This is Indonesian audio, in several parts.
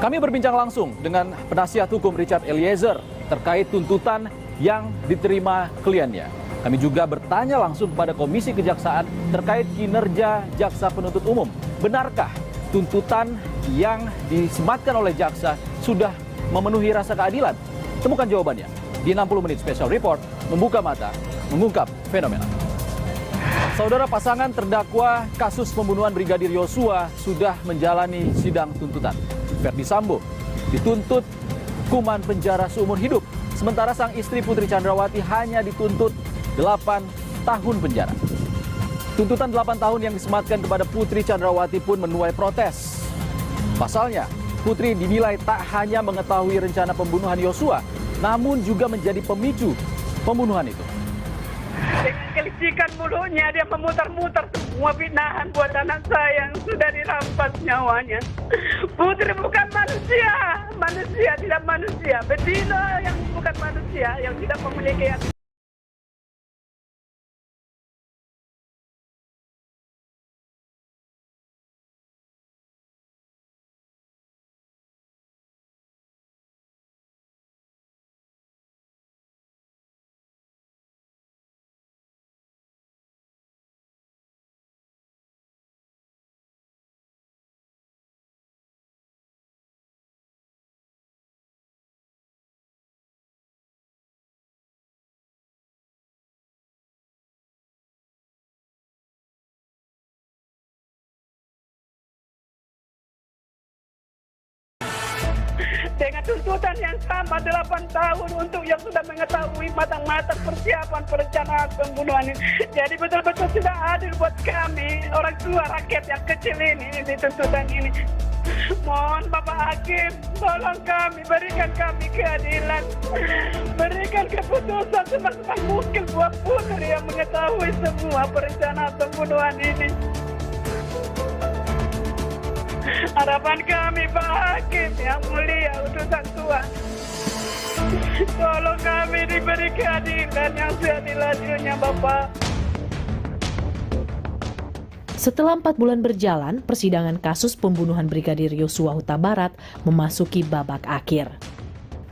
Kami berbincang langsung dengan penasihat hukum Richard Eliezer terkait tuntutan yang diterima kliennya. Kami juga bertanya langsung kepada Komisi Kejaksaan terkait kinerja jaksa penuntut umum. Benarkah tuntutan yang disematkan oleh jaksa sudah memenuhi rasa keadilan? Temukan jawabannya di 60 menit Special Report Membuka Mata, Mengungkap Fenomena. Saudara, pasangan terdakwa kasus pembunuhan Brigadir Yosua sudah menjalani sidang tuntutan. Verdi Sambo dituntut hukuman penjara seumur hidup, sementara sang istri Putri Chandrawati hanya dituntut 8 tahun penjara. Tuntutan 8 tahun yang disematkan kepada Putri Chandrawati pun menuai protes. Pasalnya, Putri dinilai tak hanya mengetahui rencana pembunuhan Yosua, namun juga menjadi pemicu pembunuhan itu. Dengan kelicikan mulutnya dia memutar-mutar semua fitnahan buat anak saya yang sudah dirampas nyawanya. Putri bukan manusia, manusia tidak manusia, betina yang bukan manusia, yang tidak memiliki hati. Dengan tuntutan yang sama 8 tahun untuk yang sudah mengetahui matang-matang persiapan perencanaan pembunuhan ini. Jadi betul-betul tidak adil buat kami, orang tua rakyat yang kecil ini di tuntutan ini. Mohon Bapak Hakim, tolong kami, berikan kami keadilan. Berikan keputusan semaksimal mungkin buat Putri yang mengetahui semua perencanaan pembunuhan ini. Harapan kami Pak Hakim yang mulia utusan Tuhan, tolong kami diberi keadilan yang seadil-adilnya Bapak. Setelah 4 bulan berjalan, persidangan kasus pembunuhan Brigadir Yosua Huta Barat memasuki babak akhir.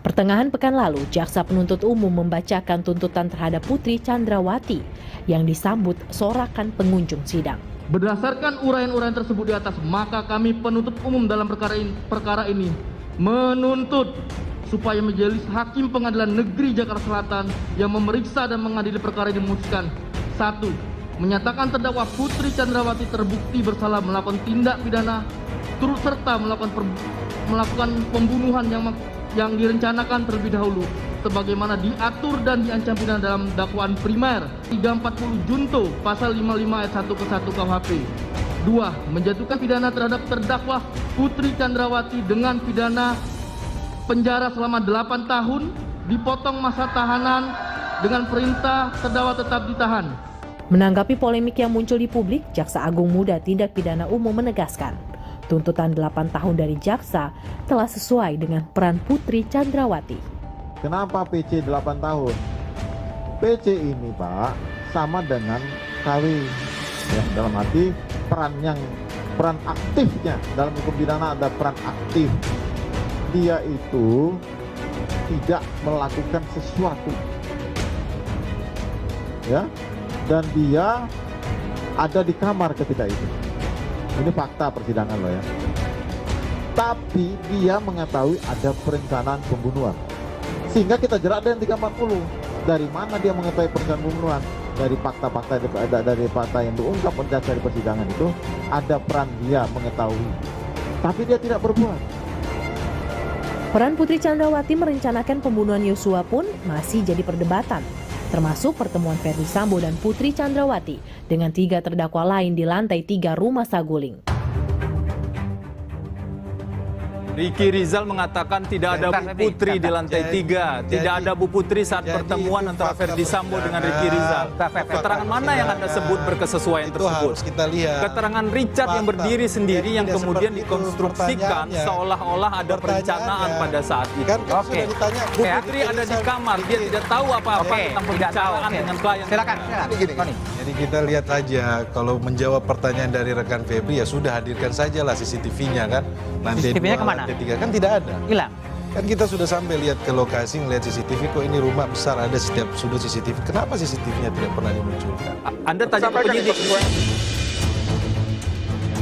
Pertengahan pekan lalu, jaksa penuntut umum membacakan tuntutan terhadap Putri Chandrawati yang disambut sorakan pengunjung sidang. Berdasarkan uraian-uraian tersebut di atas, maka kami penuntut umum dalam perkara ini menuntut supaya Majelis Hakim Pengadilan Negeri Jakarta Selatan yang memeriksa dan mengadili perkara ini memutuskan: 1. Menyatakan terdakwa Putri Chandrawati terbukti bersalah melakukan tindak pidana turut serta melakukan pembunuhan yang direncanakan terlebih dahulu sebagaimana diatur dan diancam pidana dalam dakwaan primer 340 Junto pasal 55 ayat 1 ke 1 KUHP. 2. Menjatuhkan pidana terhadap terdakwa Putri Chandrawati dengan pidana penjara selama 8 tahun, dipotong masa tahanan dengan perintah terdakwa tetap ditahan. Menanggapi polemik yang muncul di publik, Jaksa Agung Muda Tindak Pidana Umum menegaskan, tuntutan 8 tahun dari jaksa telah sesuai dengan peran Putri Chandrawati. Kenapa PC 8 tahun? PC ini Pak sama dengan KW, ya, dalam arti peran aktifnya dalam hukum pidana ada peran aktif. Dia itu tidak melakukan sesuatu, ya, dan dia ada di kamar ketika itu. Ini fakta persidangan loh ya. Tapi dia mengetahui ada perencanaan pembunuhan. Sehingga kita jerat dengan 340. Dari mana dia mengetahui perencanaan pembunuhan? Dari fakta yang diungkap dari persidangan itu ada peran dia mengetahui. Tapi dia tidak berbuat. Peran Putri Chandrawati merencanakan pembunuhan Yosua pun masih jadi perdebatan, termasuk pertemuan Verdi Sambo dan Putri Chandrawati dengan 3 terdakwa lain di lantai 3 Rumah Saguling. Riki Rizal mengatakan tidak ada Bu Putri di lantai 3. Tidak ada Bu Putri saat pertemuan antara Verdi Sambo dengan Riki Rizal. Keterangan mana yang Anda sebut berkesesuaian tersebut? Keterangan Richard yang berdiri sendiri yang kemudian dikonstruksikan seolah-olah ada perencanaan pada saat itu. Oke. Bu Putri ada di kamar, dia tidak tahu apa-apa tentang pembicaraan dengan klien. Silakan. Jadi kita lihat aja, kalau menjawab pertanyaan dari rekan Febri ya sudah hadirkan sajalah CCTV-nya kan. Nanti CCTV-nya kemana? mana? Kan tidak ada. Hilang. Kan kita sudah sampai lihat ke lokasi, ngeliat CCTV, kok ini rumah besar ada setiap sudut CCTV. Kenapa CCTV-nya tidak pernah dimunculkan? Anda tanya ke penyidik.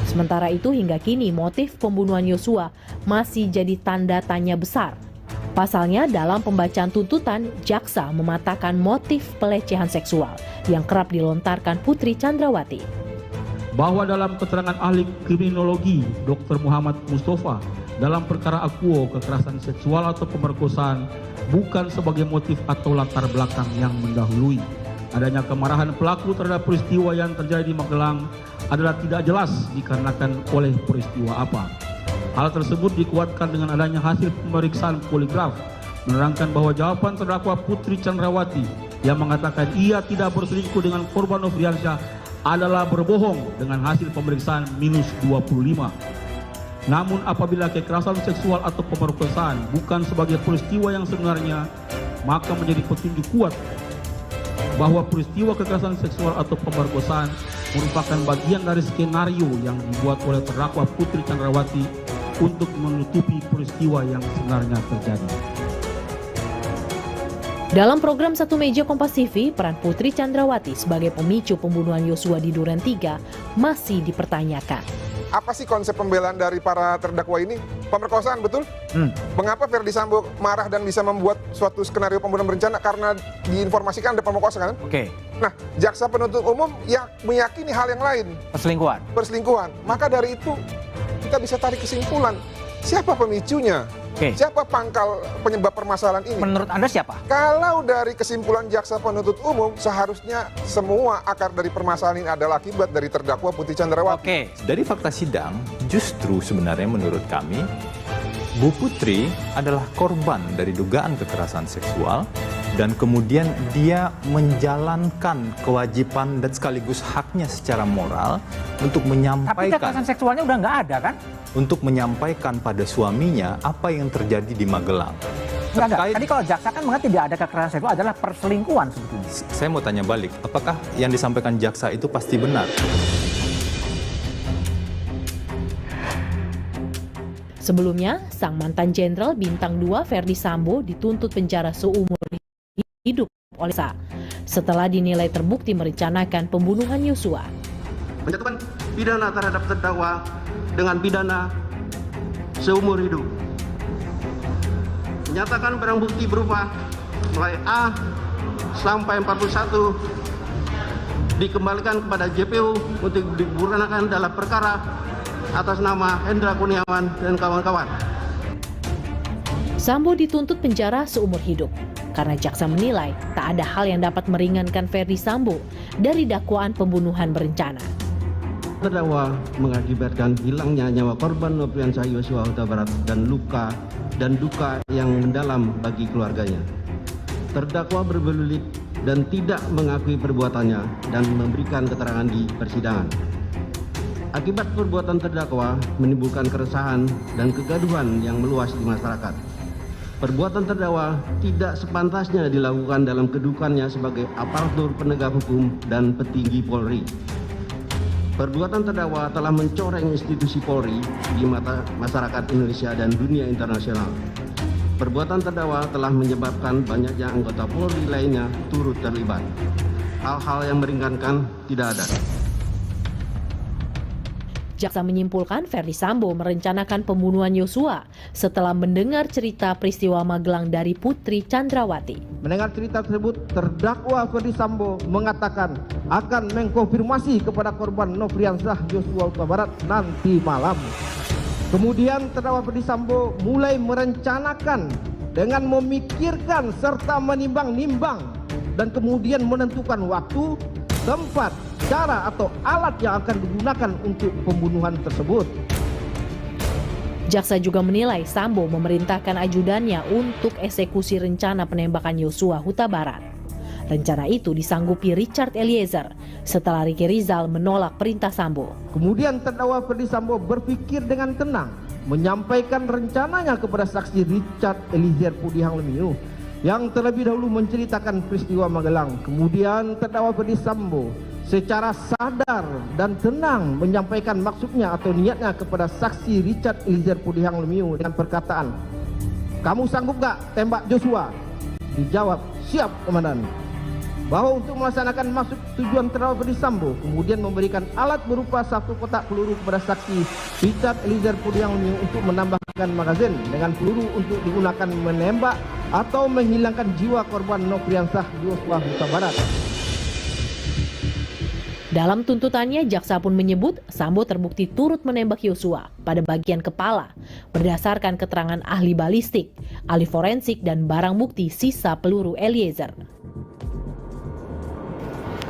Sementara itu hingga kini motif pembunuhan Yosua masih jadi tanda tanya besar. Pasalnya dalam pembacaan tuntutan, jaksa mematahkan motif pelecehan seksual yang kerap dilontarkan Putri Chandrawati. Bahwa dalam keterangan ahli kriminologi Dr. Muhammad Mustafa dalam perkara akuo kekerasan seksual atau pemerkosaan bukan sebagai motif atau latar belakang yang mendahului. Adanya kemarahan pelaku terhadap peristiwa yang terjadi di Magelang adalah tidak jelas dikarenakan oleh peristiwa apa. Hal tersebut dikuatkan dengan adanya hasil pemeriksaan poligraf menerangkan bahwa jawaban terdakwa Putri Chandrawati yang mengatakan ia tidak berselingkuh dengan korban Nofriansyah adalah berbohong dengan hasil pemeriksaan -25. Namun apabila kekerasan seksual atau pemerkosaan bukan sebagai peristiwa yang sebenarnya, maka menjadi petunjuk kuat bahwa peristiwa kekerasan seksual atau pemerkosaan merupakan bagian dari skenario yang dibuat oleh terdakwa Putri Chandrawati untuk menutupi peristiwa yang sebenarnya terjadi. Dalam program Satu Meja Kompas TV, peran Putri Chandrawati sebagai pemicu pembunuhan Yosua di Duren 3 masih dipertanyakan. Apa sih konsep pembelaan dari para terdakwa ini? Pemerkosaan, betul? Mengapa Verdi Sambo marah dan bisa membuat suatu skenario pembunuhan berencana? Karena diinformasikan ada pemerkosaan, kan? Oke. Nah, jaksa penuntut umum ya meyakini hal yang lain. Perselingkuhan. Maka dari itu kita bisa tarik kesimpulan. Siapa pemicunya? Siapa pangkal penyebab permasalahan ini? Menurut Anda siapa? Kalau dari kesimpulan jaksa penuntut umum, seharusnya semua akar dari permasalahan ini adalah akibat dari terdakwa Putri Chandrawati. Dari fakta sidang, justru sebenarnya menurut kami, Bu Putri adalah korban dari dugaan kekerasan seksual dan kemudian dia menjalankan kewajiban dan sekaligus haknya secara moral untuk menyampaikan. Tapi kekerasan seksualnya udah nggak ada kan? Untuk menyampaikan pada suaminya apa yang terjadi di Magelang. Tadi kalau jaksa kan mengatakan tidak ada kekerasan seksual adalah perselingkuhan sebetulnya. Saya mau tanya balik, apakah yang disampaikan jaksa itu pasti benar? Sebelumnya, sang mantan jenderal bintang 2 Verdi Sambo dituntut penjara seumur hidup oleh jaksa setelah dinilai terbukti merencanakan pembunuhan Yosua. Menjatuhkan pidana terhadap terdakwa dengan pidana seumur hidup. Menyatakan barang bukti berupa mulai A sampai 41 dikembalikan kepada JPU untuk digunakan dalam perkara atas nama Hendra Kurniawan dan kawan-kawan. Sambo dituntut penjara seumur hidup karena jaksa menilai tak ada hal yang dapat meringankan Verdi Sambo dari dakwaan pembunuhan berencana. Terdakwa mengakibatkan hilangnya nyawa korban Nofriansyah Yosua Huta Barat dan luka dan duka yang mendalam bagi keluarganya. Terdakwa berbelit dan tidak mengakui perbuatannya dan memberikan keterangan di persidangan. Akibat perbuatan terdakwa menimbulkan keresahan dan kegaduhan yang meluas di masyarakat. Perbuatan terdakwa tidak sepantasnya dilakukan dalam kedudukannya sebagai aparatur penegak hukum dan petinggi Polri. Perbuatan terdakwa telah mencoreng institusi Polri di mata masyarakat Indonesia dan dunia internasional. Perbuatan terdakwa telah menyebabkan banyaknya anggota Polri lainnya turut terlibat. Hal-hal yang meringankan tidak ada. Jaksa menyimpulkan Verdi Sambo merencanakan pembunuhan Yosua setelah mendengar cerita peristiwa Magelang dari Putri Chandrawati. Mendengar cerita tersebut, terdakwa Verdi Sambo mengatakan akan mengkonfirmasi kepada korban Nofriansyah Yosua Huta Barat nanti malam. Kemudian terdakwa Verdi Sambo mulai merencanakan dengan memikirkan serta menimbang-nimbang dan kemudian menentukan waktu, tempat, cara atau alat yang akan digunakan untuk pembunuhan tersebut. Jaksa juga menilai Sambo memerintahkan ajudannya untuk eksekusi rencana penembakan Yosua Huta Barat. Rencana itu disanggupi Richard Eliezer setelah Ricky Rizal menolak perintah Sambo. Kemudian terdakwa Verdi Sambo berpikir dengan tenang, menyampaikan rencananya kepada saksi Richard Eliezer Pudihang Lumiu yang terlebih dahulu menceritakan peristiwa Magelang. Kemudian terdakwa Verdi Sambo secara sadar dan tenang menyampaikan maksudnya atau niatnya kepada saksi Richard Eliezer Pudihang Lumiu dengan perkataan, "Kamu sanggup gak tembak Joshua?" Dijawab, "Siap, Komandan." Bahwa untuk melaksanakan maksud tujuan terdakwa Ferdisambo kemudian memberikan alat berupa 1 kotak peluru kepada saksi Richard Eliezer Pudihang Lumiu untuk menambahkan magazin dengan peluru untuk digunakan menembak atau menghilangkan jiwa korban Nofriansah Yosua Huta Barat. Dalam tuntutannya, jaksa pun menyebut Sambo terbukti turut menembak Yosua pada bagian kepala berdasarkan keterangan ahli balistik, ahli forensik, dan barang bukti sisa peluru Eliezer.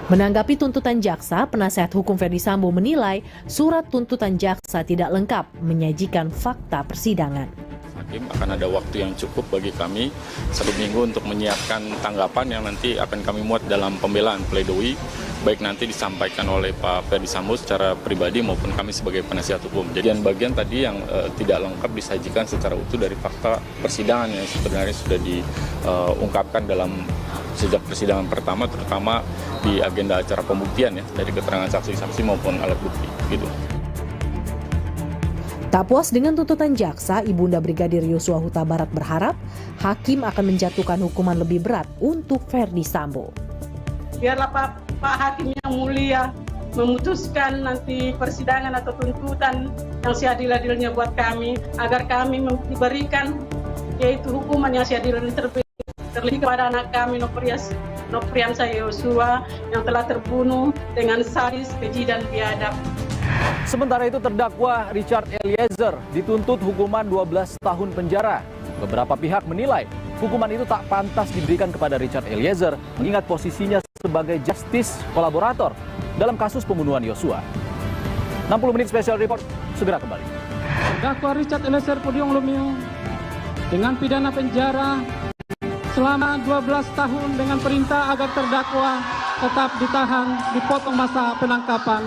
Menanggapi tuntutan jaksa, penasihat hukum Ferdisambo menilai surat tuntutan jaksa tidak lengkap menyajikan fakta persidangan. Hakim akan ada waktu yang cukup bagi kami 1 minggu untuk menyiapkan tanggapan yang nanti akan kami muat dalam pembelaan pledoi, baik nanti disampaikan oleh Pak Ferdisambo secara pribadi maupun kami sebagai penasihat hukum. Jadi bagian tadi yang tidak lengkap disajikan secara utuh dari fakta persidangan yang sebenarnya sudah diungkapkan dalam sejak persidangan pertama, terutama di agenda acara pembuktian ya, dari keterangan saksi-saksi maupun alat bukti gitu. Tak puas dengan tuntutan jaksa, Ibunda Brigadir Yosua Huta Barat berharap hakim akan menjatuhkan hukuman lebih berat untuk Ferdisambo. Biarlah Pak Hakim yang mulia memutuskan nanti persidangan atau tuntutan yang seadil-adilnya buat kami, agar kami diberikan yaitu hukuman yang seadil-adilnya terlebih kepada anak kami Nofriansah Yosua yang telah terbunuh dengan sadis, keji, dan biadab. Sementara itu terdakwa Richard Eliezer dituntut hukuman 12 tahun penjara. Beberapa pihak menilai hukuman itu tak pantas diberikan kepada Richard Eliezer mengingat posisinya sebagai justice kolaborator dalam kasus pembunuhan Yosua. 60 menit special report segera kembali. Terdakwa Richard Eliezer Pudihang Lumiu dengan pidana penjara selama 12 tahun dengan perintah agar terdakwa tetap ditahan, dipotong masa penangkapan.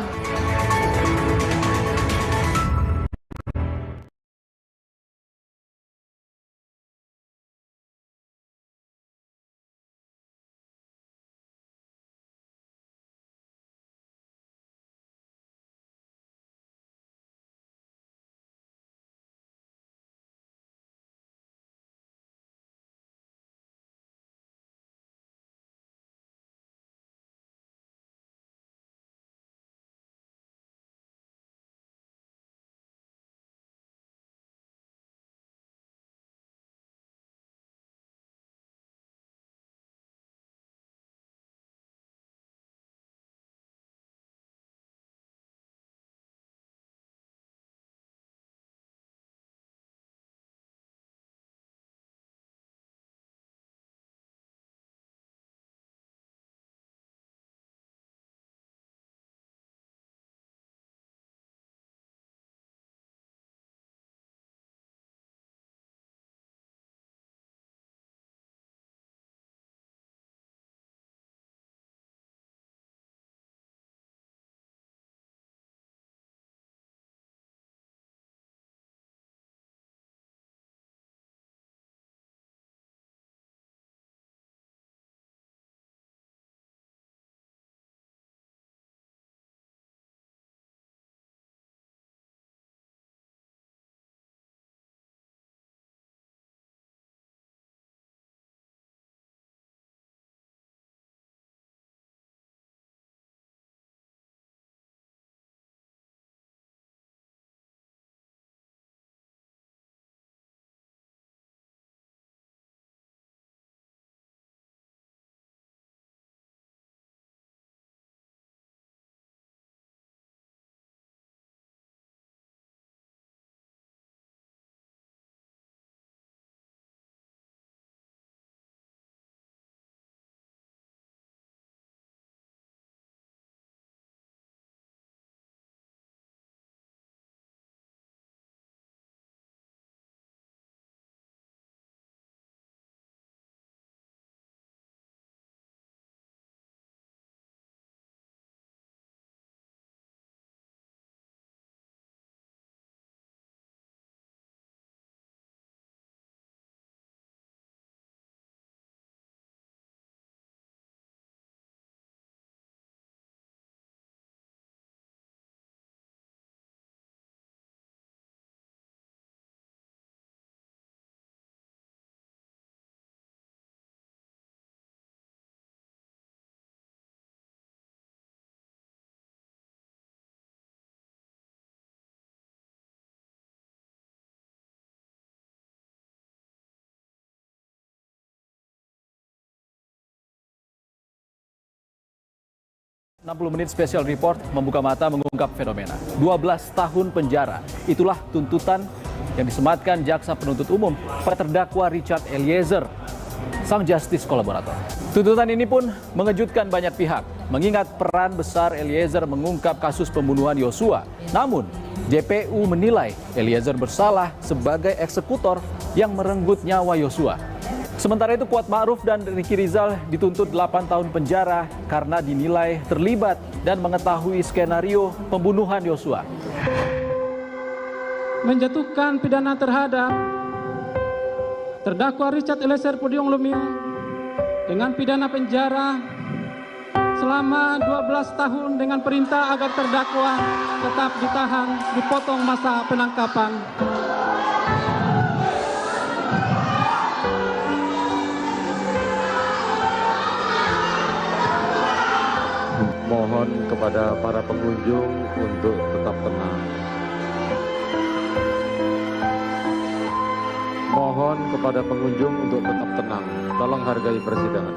60 menit special report membuka mata mengungkap fenomena. 12 tahun penjara. Itulah tuntutan yang disematkan jaksa penuntut umum pada terdakwa Richard Eliezer, sang justice kolaborator. Tuntutan ini pun mengejutkan banyak pihak, mengingat peran besar Eliezer mengungkap kasus pembunuhan Yosua. Namun, JPU menilai Eliezer bersalah sebagai eksekutor yang merenggut nyawa Yosua. Sementara itu, Kuat Ma'ruf dan Ricky Rizal dituntut 8 tahun penjara karena dinilai terlibat dan mengetahui skenario pembunuhan Yosua. Menjatuhkan pidana terhadap terdakwa Richard Eliezer Pudium Lumiu dengan pidana penjara selama 12 tahun dengan perintah agar terdakwa tetap ditahan, dipotong masa penangkapan. Mohon kepada para pengunjung untuk tetap tenang. Mohon kepada pengunjung untuk tetap tenang. Tolong hargai persidangan.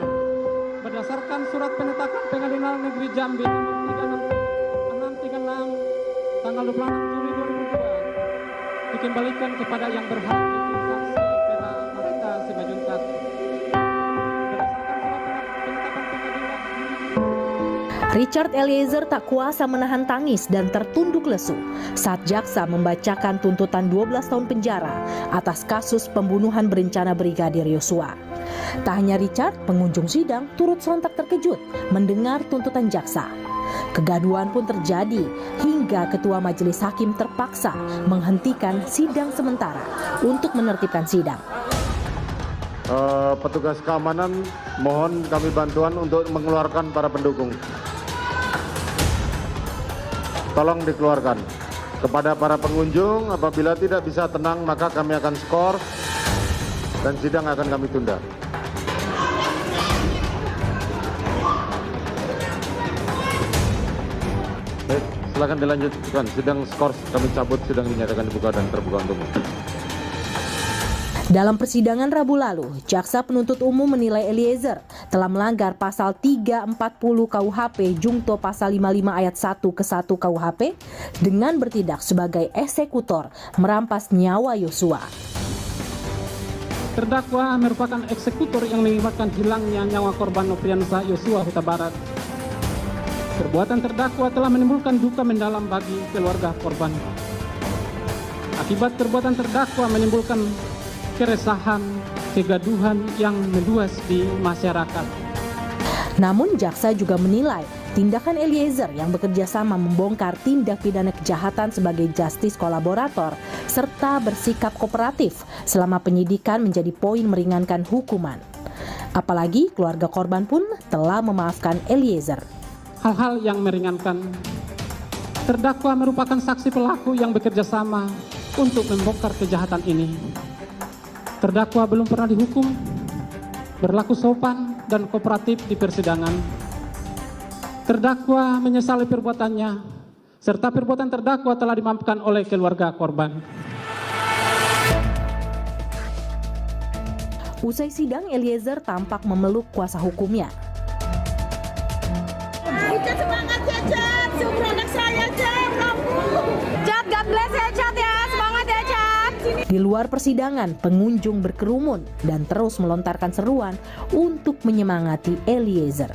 Berdasarkan surat penetapan Pengadilan Negeri Jambi nomor 3636 tanggal 26 Juli 2002 dikembalikan kepada yang berhak yaitu saksi Pera Marita Simajuntak. Richard Eliezer tak kuasa menahan tangis dan tertunduk lesu saat jaksa membacakan tuntutan 12 tahun penjara atas kasus pembunuhan berencana Brigadir Yosua. Tak hanya Richard, pengunjung sidang turut sontak terkejut mendengar tuntutan jaksa. Kegaduhan pun terjadi hingga Ketua Majelis Hakim terpaksa menghentikan sidang sementara untuk menertibkan sidang. Petugas keamanan, mohon kami bantuan untuk mengeluarkan para pendukung. Tolong dikeluarkan. Kepada para pengunjung, apabila tidak bisa tenang, maka kami akan skor dan sidang akan kami tunda. Baik, silakan dilanjutkan. Sidang skor kami cabut, sidang dinyatakan dibuka dan terbuka untuk umum. Dalam persidangan Rabu lalu, jaksa penuntut umum menilai Eliezer telah melanggar pasal 340 KUHP jungto pasal 55 ayat 1 ke 1 KUHP dengan bertindak sebagai eksekutor merampas nyawa Yosua. Terdakwa merupakan eksekutor yang mengakibatkan hilangnya nyawa korban Nofriansah Yosua Huta Barat. Perbuatan terdakwa telah menimbulkan duka mendalam bagi keluarga korban. Akibat perbuatan terdakwa menimbulkan keresahan, kegaduhan yang meluas di masyarakat. Namun jaksa juga menilai tindakan Eliezer yang bekerja sama membongkar tindak pidana kejahatan sebagai justice kolaborator serta bersikap kooperatif selama penyidikan menjadi poin meringankan hukuman. Apalagi keluarga korban pun telah memaafkan Eliezer. Hal-hal yang meringankan. Terdakwa merupakan saksi pelaku yang bekerja sama untuk membongkar kejahatan ini. Terdakwa belum pernah dihukum, berlaku sopan dan kooperatif di persidangan. Terdakwa menyesali perbuatannya, serta perbuatan terdakwa telah dimaafkan oleh keluarga korban. Usai sidang, Eliezer tampak memeluk kuasa hukumnya. Kita semangat ya, Cat. Seumur anak saya, Cat. Cat, God bless ya, Cat ya. Semangat ya, Cat. Di luar persidangan, pengunjung berkerumun dan terus melontarkan seruan untuk menyemangati Eliezer.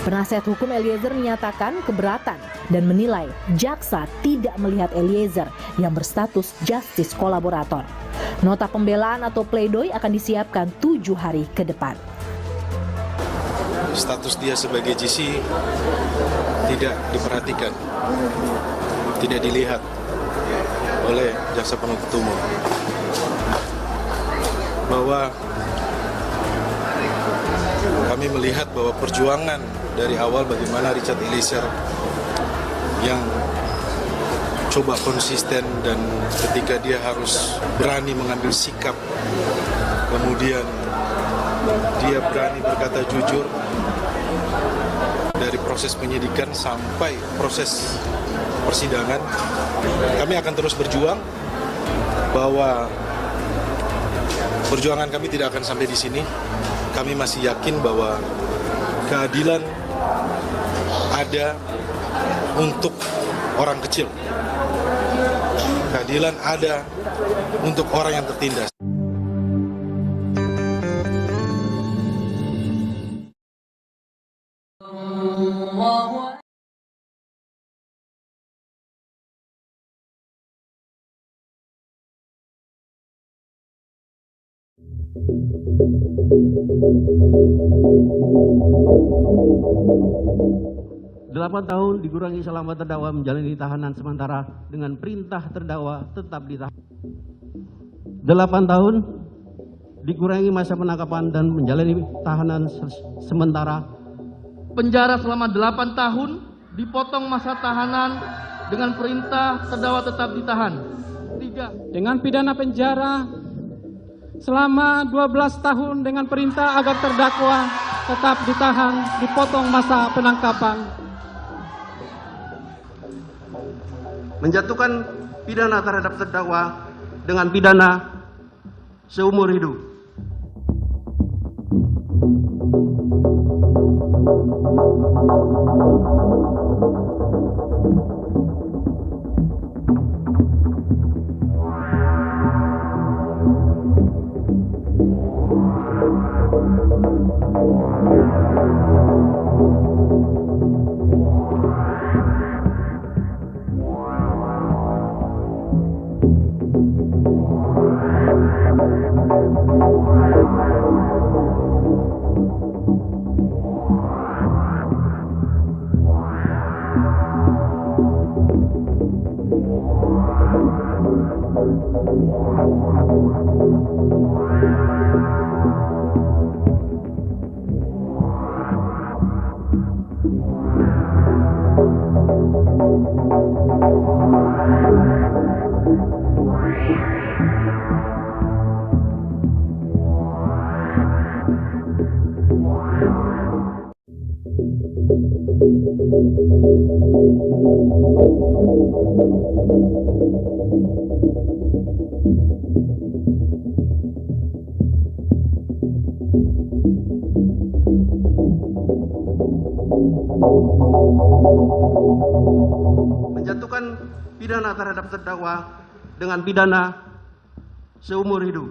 Penasihat hukum Eliezer menyatakan keberatan dan menilai jaksa tidak melihat Eliezer yang berstatus justice kolaborator. Nota pembelaan atau pledoi akan disiapkan 7 hari ke depan. Status dia sebagai GC tidak diperhatikan, tidak dilihat oleh jaksa penuntut umum, bahwa kami melihat bahwa perjuangan dari awal bagaimana Richard Eliezer yang coba konsisten dan ketika dia harus berani mengambil sikap, kemudian dia berani berkata jujur dari proses penyidikan sampai proses persidangan. Kami akan terus berjuang, bahwa perjuangan kami tidak akan sampai di sini. kami masih yakin bahwa keadilan ada untuk orang kecil. Keadilan ada untuk orang yang tertindas. Delapan tahun dikurangi selama terdakwa menjalani tahanan sementara dengan perintah terdakwa tetap ditahan. 8 tahun dikurangi masa penangkapan dan menjalani tahanan sementara. Penjara selama 8 tahun dipotong masa tahanan dengan perintah terdakwa tetap ditahan. 3. Dengan pidana penjara selama 12 tahun dengan perintah agar terdakwa tetap ditahan, dipotong masa penangkapan. Menjatuhkan pidana terhadap terdakwa dengan pidana seumur hidup. Menjatuhkan pidana terhadap terdakwa dengan pidana seumur hidup.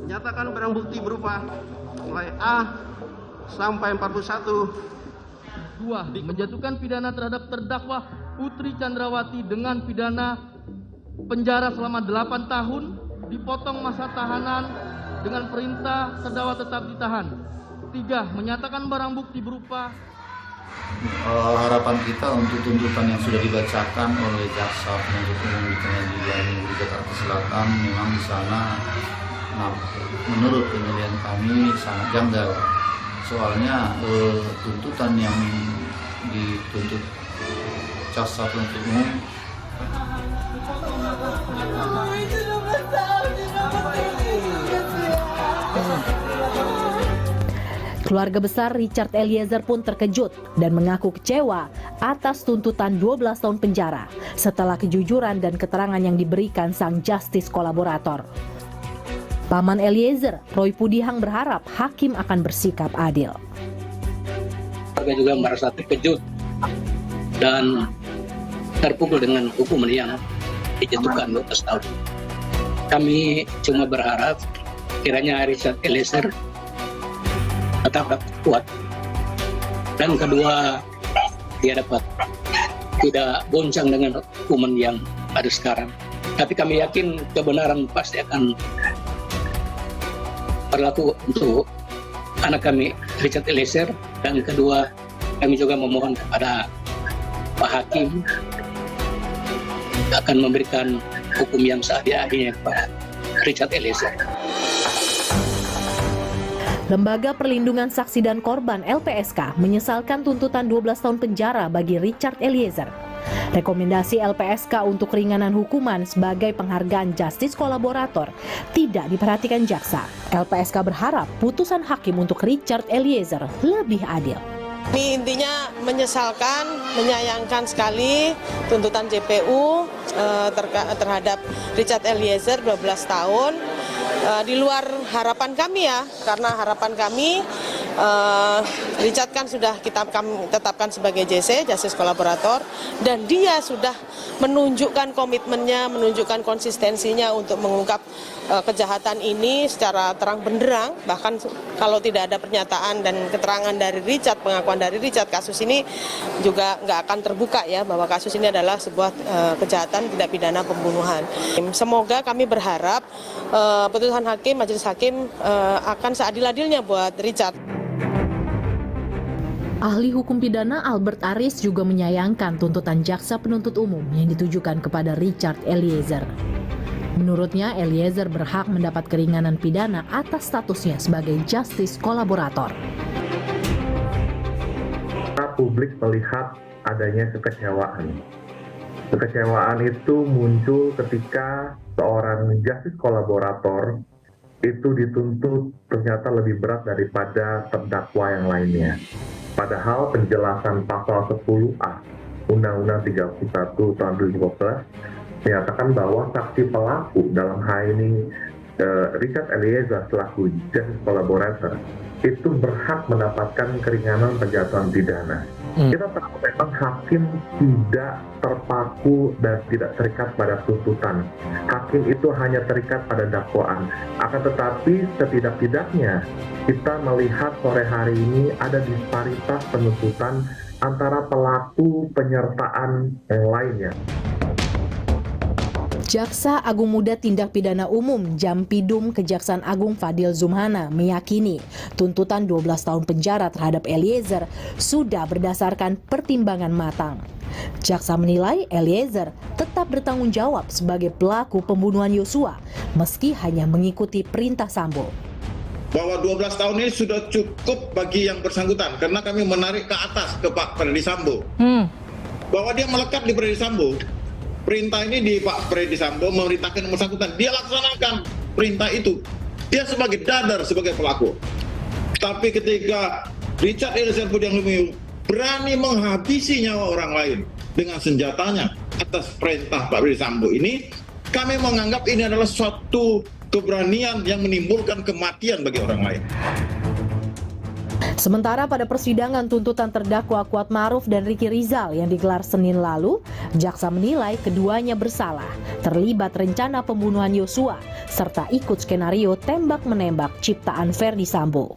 Menyatakan barang bukti berupa mulai A sampai 41. 2. Menjatuhkan pidana terhadap terdakwa Putri Chandrawati dengan pidana penjara selama 8 tahun, dipotong masa tahanan dengan perintah terdakwa tetap ditahan. 3. Menyatakan barang bukti berupa harapan kita untuk tuntutan yang sudah dibacakan oleh jaksa penuntut umum di Pengadilan Negeri Jakarta Selatan, memang di sana menurut penilaian kami sangat janggal. Soalnya tuntutan yang dituntut jaksa penuntut umum Keluarga besar Richard Eliezer pun terkejut dan mengaku kecewa atas tuntutan 12 tahun penjara setelah kejujuran dan keterangan yang diberikan sang justice kolaborator. Paman Eliezer, Roy Pudihang, berharap hakim akan bersikap adil. Keluarga juga merasa terkejut dan terpukul dengan hukuman yang dijatuhkan 12 tahun. Kami cuma berharap kiranya Richard Eliezer tetap kuat, dan kedua dia dapat tidak goncang dengan hukuman yang ada sekarang. Tapi kami yakin kebenaran pasti akan berlaku untuk anak kami Richard Eliezer, dan kedua kami juga memohon kepada Pak Hakim akan memberikan hukum yang seadil-adilnya kepada Richard Eliezer. Lembaga Perlindungan Saksi dan Korban LPSK menyesalkan tuntutan 12 tahun penjara bagi Richard Eliezer. Rekomendasi LPSK untuk keringanan hukuman sebagai penghargaan justice kolaborator tidak diperhatikan jaksa. LPSK berharap putusan hakim untuk Richard Eliezer lebih adil. Ini intinya menyesalkan, menyayangkan sekali tuntutan JPU terhadap Richard Eliezer 12 tahun. di luar harapan kami ya, karena harapan kami Richard kan sudah kami tetapkan sebagai JC, Justice Kolaborator, dan dia sudah menunjukkan komitmennya, menunjukkan konsistensinya untuk mengungkap kejahatan ini secara terang benderang. Bahkan kalau tidak ada pernyataan dan keterangan dari Richard, pengakuan dari Richard, kasus ini juga nggak akan terbuka ya, bahwa kasus ini adalah sebuah kejahatan tindak pidana pembunuhan. Semoga kami berharap putusan hakim, majelis hakim akan seadil-adilnya buat Richard. Ahli hukum pidana Albert Aris juga menyayangkan tuntutan jaksa penuntut umum yang ditujukan kepada Richard Eliezer. Menurutnya, Eliezer berhak mendapat keringanan pidana atas statusnya sebagai justice kolaborator. Publik melihat adanya kekecewaan. Kekecewaan itu muncul ketika seorang justice kolaborator itu dituntut ternyata lebih berat daripada terdakwa yang lainnya. Padahal penjelasan pasal 10A Undang-Undang 31 tahun 2012 menyatakan bahwa saksi pelaku dalam hal ini Richard Eliezer selaku justice collaborator itu berhak mendapatkan keringanan penjatuhan pidana. Kita tahu memang hakim tidak terpaku dan tidak terikat pada tuntutan. Hakim itu hanya terikat pada dakwaan. Akan tetapi setidak-tidaknya kita melihat sore hari ini ada disparitas penuntutan antara pelaku penyertaan yang lainnya. Jaksa Agung Muda Tindak Pidana Umum Jampidum Kejaksaan Agung Fadil Zumhana meyakini tuntutan 12 tahun penjara terhadap Eliezer sudah berdasarkan pertimbangan matang. Jaksa menilai Eliezer tetap bertanggung jawab sebagai pelaku pembunuhan Yosua meski hanya mengikuti perintah Sambo. Bahwa 12 tahun ini sudah cukup bagi yang bersangkutan karena kami menarik ke atas ke Pak Freddy Sambo. Bahwa dia melekat di Freddy Sambo. Perintah ini di Pak Freddy Sambo memerintahkan yang bersangkutan, dia laksanakan perintah itu. Dia sebagai dadar, sebagai pelaku. Tapi ketika Richard Eliezer Pudiang Lumiu berani menghabisi nyawa orang lain dengan senjatanya atas perintah Pak Freddy Sambo ini, kami menganggap ini adalah suatu keberanian yang menimbulkan kematian bagi orang lain. Sementara pada persidangan tuntutan terdakwa Kuatmaruf dan Ricky Rizal yang digelar Senin lalu, jaksa menilai keduanya bersalah, terlibat rencana pembunuhan Yosua, serta ikut skenario tembak-menembak ciptaan Ferdy Sambo.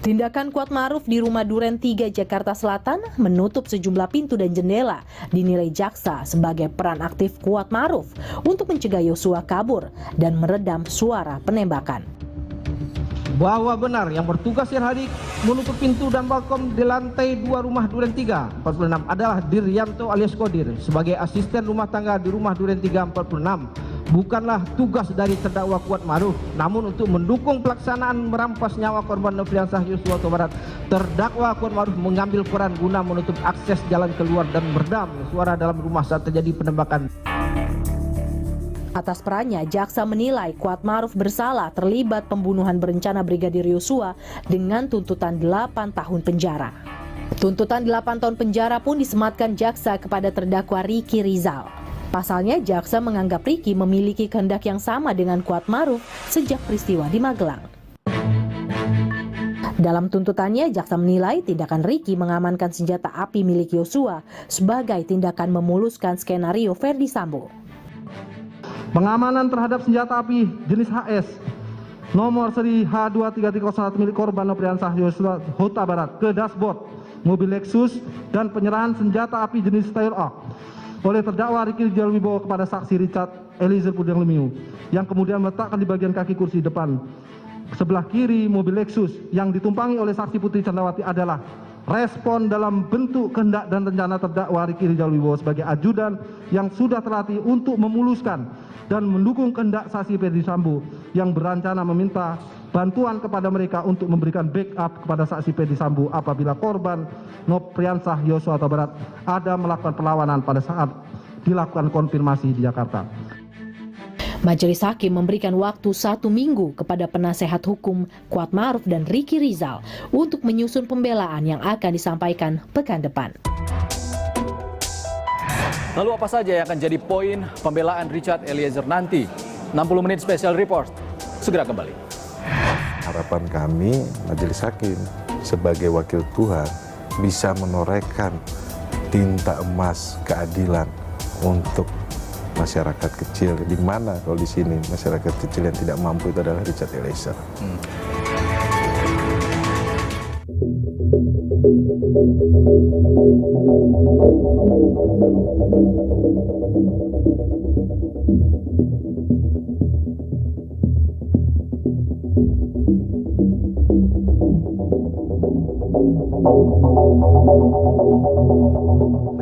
Tindakan Kuatmaruf di rumah Duren 3 Jakarta Selatan menutup sejumlah pintu dan jendela dinilai jaksa sebagai peran aktif Kuatmaruf untuk mencegah Yosua kabur dan meredam suara penembakan. Bahwa benar yang bertugas yang hadir menutup pintu dan balkon di lantai 2 rumah Duren 3 46 adalah Diryanto alias Kodir sebagai asisten rumah tangga di rumah Duren 3 46 bukanlah tugas dari terdakwa Kuatmaruf, namun untuk mendukung pelaksanaan merampas nyawa korban Nofriansah Yosua Huta Barat. Terdakwa Kuatmaruf mengambil peran guna menutup akses jalan keluar dan meredam suara dalam rumah saat terjadi penembakan. Atas perannya, jaksa menilai Kuatmaruf bersalah terlibat pembunuhan berencana Brigadir Yosua dengan tuntutan 8 tahun penjara. Tuntutan 8 tahun penjara pun disematkan jaksa kepada terdakwa Ricky Rizal. Pasalnya, jaksa menganggap Ricky memiliki kehendak yang sama dengan Kuatmaruf sejak peristiwa di Magelang. Dalam tuntutannya, jaksa menilai tindakan Ricky mengamankan senjata api milik Yosua sebagai tindakan memuluskan skenario Ferdy Sambo. Pengamanan terhadap senjata api jenis HS nomor seri H23301 milik korban Nofriansah Yosua Huta Barat ke dashboard mobil Lexus dan penyerahan senjata api jenis Steyr A oleh terdakwa Ricky Rizal Wibowo kepada saksi Richard Eliezer Pudiang Lumiu yang kemudian meletakkan di bagian kaki kursi depan sebelah kiri mobil Lexus yang ditumpangi oleh saksi Putri Candrawati adalah respon dalam bentuk kehendak dan rencana terdakwa Ricky Rizal Wibowo sebagai ajudan yang sudah terlatih untuk memuluskan dan mendukung kehendak saksi Ferdy Sambo yang berencana meminta bantuan kepada mereka untuk memberikan backup kepada saksi Ferdy Sambo apabila korban Nofriansah Yosua Huta Barat ada melakukan perlawanan pada saat dilakukan konfirmasi di Jakarta. Majelis Hakim memberikan waktu 1 minggu kepada penasehat hukum Kuatmaruf dan Ricky Rizal untuk menyusun pembelaan yang akan disampaikan pekan depan. Lalu apa saja yang akan jadi poin pembelaan Richard Eliezer nanti? 60 menit special report. Segera kembali. Harapan kami Majelis Hakim sebagai wakil Tuhan bisa menorehkan tinta emas keadilan untuk masyarakat kecil, di mana kalau di sini masyarakat kecil yang tidak mampu itu adalah Richard Eliezer.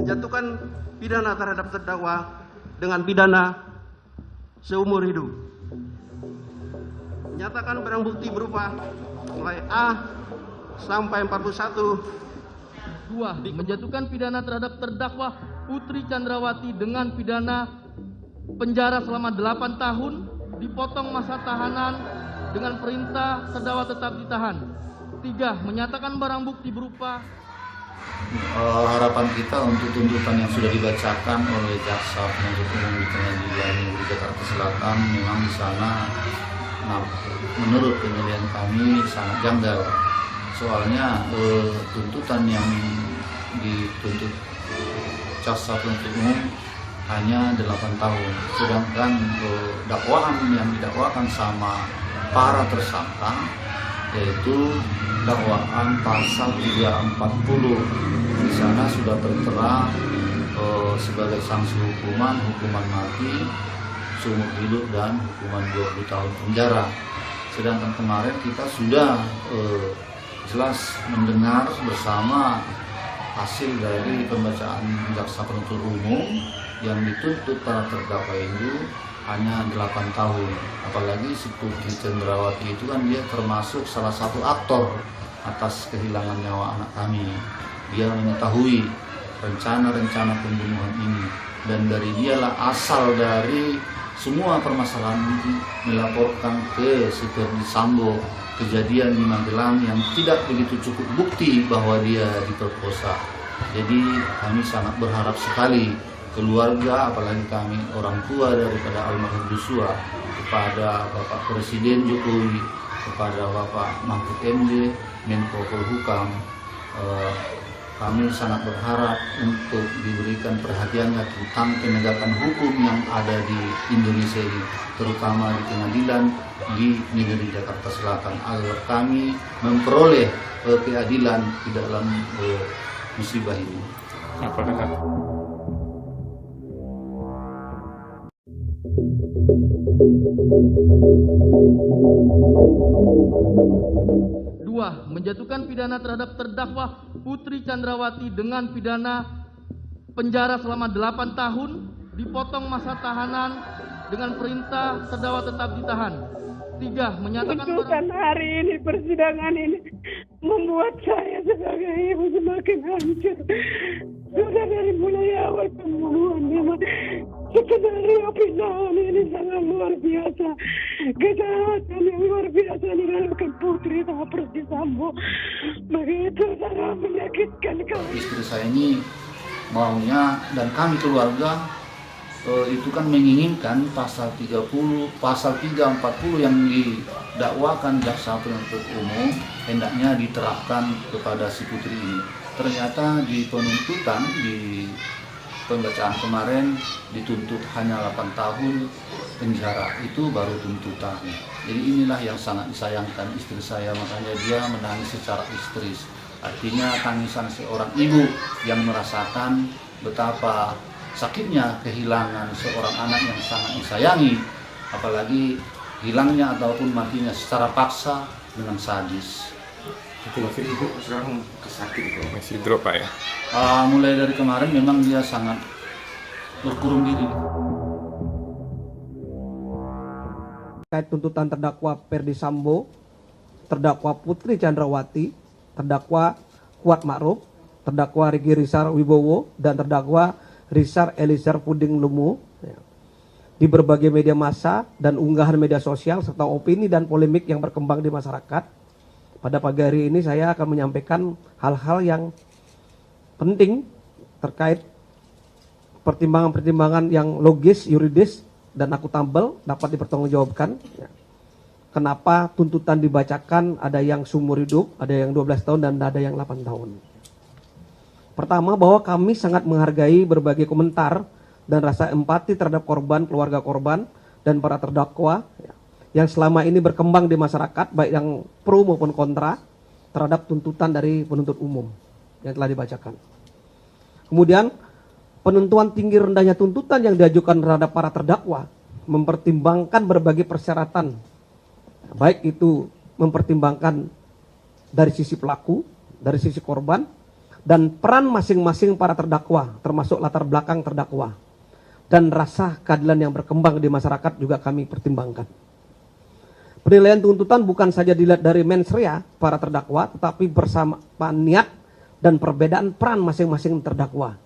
Menjatuhkan pidana terhadap terdakwa dengan pidana seumur hidup. Menyatakan barang bukti berupa mulai A sampai 41. 2. Menjatuhkan pidana terhadap terdakwa Putri Chandrawati dengan pidana penjara selama 8 tahun, dipotong masa tahanan dengan perintah terdakwa tetap ditahan. 3. Menyatakan barang bukti berupa harapan kita untuk tuntutan yang sudah dibacakan oleh jaksa penuntut umum di Pengadilan Negeri Jakarta Selatan memang di sana menurut penilaian kami sangat janggal. Soalnya tuntutan yang dituntut jaksa penuntut umum hanya 8 tahun, sedangkan dakwaan yang didakwakan sama para tersangka yaitu dakwaan pasal 340. Di sana sudah tertera sebagai sanksi hukuman mati, seumur hidup dan hukuman 20 tahun penjara. Sedangkan kemarin kita sudah jelas mendengar bersama hasil dari pembacaan jaksa penuntut umum yang dituntut para terdakwa itu hanya 8 tahun. Apalagi si Putri Chandrawati itu kan dia termasuk salah satu aktor atas kehilangan nyawa anak kami. Dia mengetahui rencana-rencana pembunuhan ini, dan dari dialah asal dari semua permasalahan ini, melaporkan ke si Ferdi Sambo kejadian di Magelang yang tidak begitu cukup bukti bahwa dia diperkosa. Jadi kami sangat berharap sekali keluarga, apalagi kami orang tua daripada almarhum Joshua, kepada Bapak Presiden Jokowi, kepada Bapak Mahfud MD, Menko Polhukam, kami sangat berharap untuk diberikan perhatiannya tentang penegakan hukum yang ada di Indonesia ini, terutama di pengadilan di negeri Jakarta Selatan, agar kami memperoleh keadilan di dalam musibah ini. Dua, menjatuhkan pidana terhadap terdakwa Putri Chandrawati dengan pidana penjara selama 8 tahun, dipotong masa tahanan dengan perintah terdakwa tetap ditahan. 3. Menyatakan tuntutan hari ini, persidangan ini membuat saya sebagai ibu semakin hancur. Sudah dari mulai awal pembunuhan memang skenario pidana ini sangat luar biasa. Kejahatan yang luar biasa dilakukan Putri sama Ferdi Sambo. Begitu sangat menyakitkan kami. Istri saya ini maunya, dan kami keluarga itu kan menginginkan pasal 30, pasal 340 yang didakwakan jaksa penuntut umum hendaknya diterapkan kepada si Putri ini. Ternyata di penuntutan, di pembacaan kemarin dituntut hanya 8 tahun penjara, itu baru tuntutan. Jadi inilah yang sangat disayangkan istri saya, makanya dia menangis secara histeris. Artinya tangisan seorang ibu yang merasakan betapa sakitnya kehilangan seorang anak yang sangat disayangi, apalagi hilangnya ataupun matinya secara paksa dengan sadis. Itu masih ibu sekarang sakit itu, masih drop Pak ya? Mulai dari kemarin memang dia sangat berkurung diri. Terkait tuntutan terdakwa Ferdi Sambo, terdakwa Putri Chandrawati, terdakwa Kuat Ma'ruf, terdakwa Riki Rizal Wibowo, dan terdakwa Richard Eliezer Puding Lumiu, di berbagai media massa dan unggahan media sosial serta opini dan polemik yang berkembang di masyarakat. Pada pagi hari ini saya akan menyampaikan hal-hal yang penting terkait pertimbangan-pertimbangan yang logis, yuridis, dan akuntabel dapat dipertanggungjawabkan. Kenapa tuntutan dibacakan ada yang seumur hidup, ada yang 12 tahun, dan ada yang 8 tahun. Pertama, bahwa kami sangat menghargai berbagai komentar dan rasa empati terhadap korban, keluarga korban, dan para terdakwa yang selama ini berkembang di masyarakat, baik yang pro maupun kontra terhadap tuntutan dari penuntut umum yang telah dibacakan. Kemudian, penentuan tinggi rendahnya tuntutan yang diajukan terhadap para terdakwa mempertimbangkan berbagai persyaratan, baik itu mempertimbangkan dari sisi pelaku, dari sisi korban, dan peran masing-masing para terdakwa, termasuk latar belakang terdakwa, dan rasa keadilan yang berkembang di masyarakat juga kami pertimbangkan. Penilaian tuntutan bukan saja dilihat dari mens rea para terdakwa, tetapi bersama niat dan perbedaan peran masing-masing terdakwa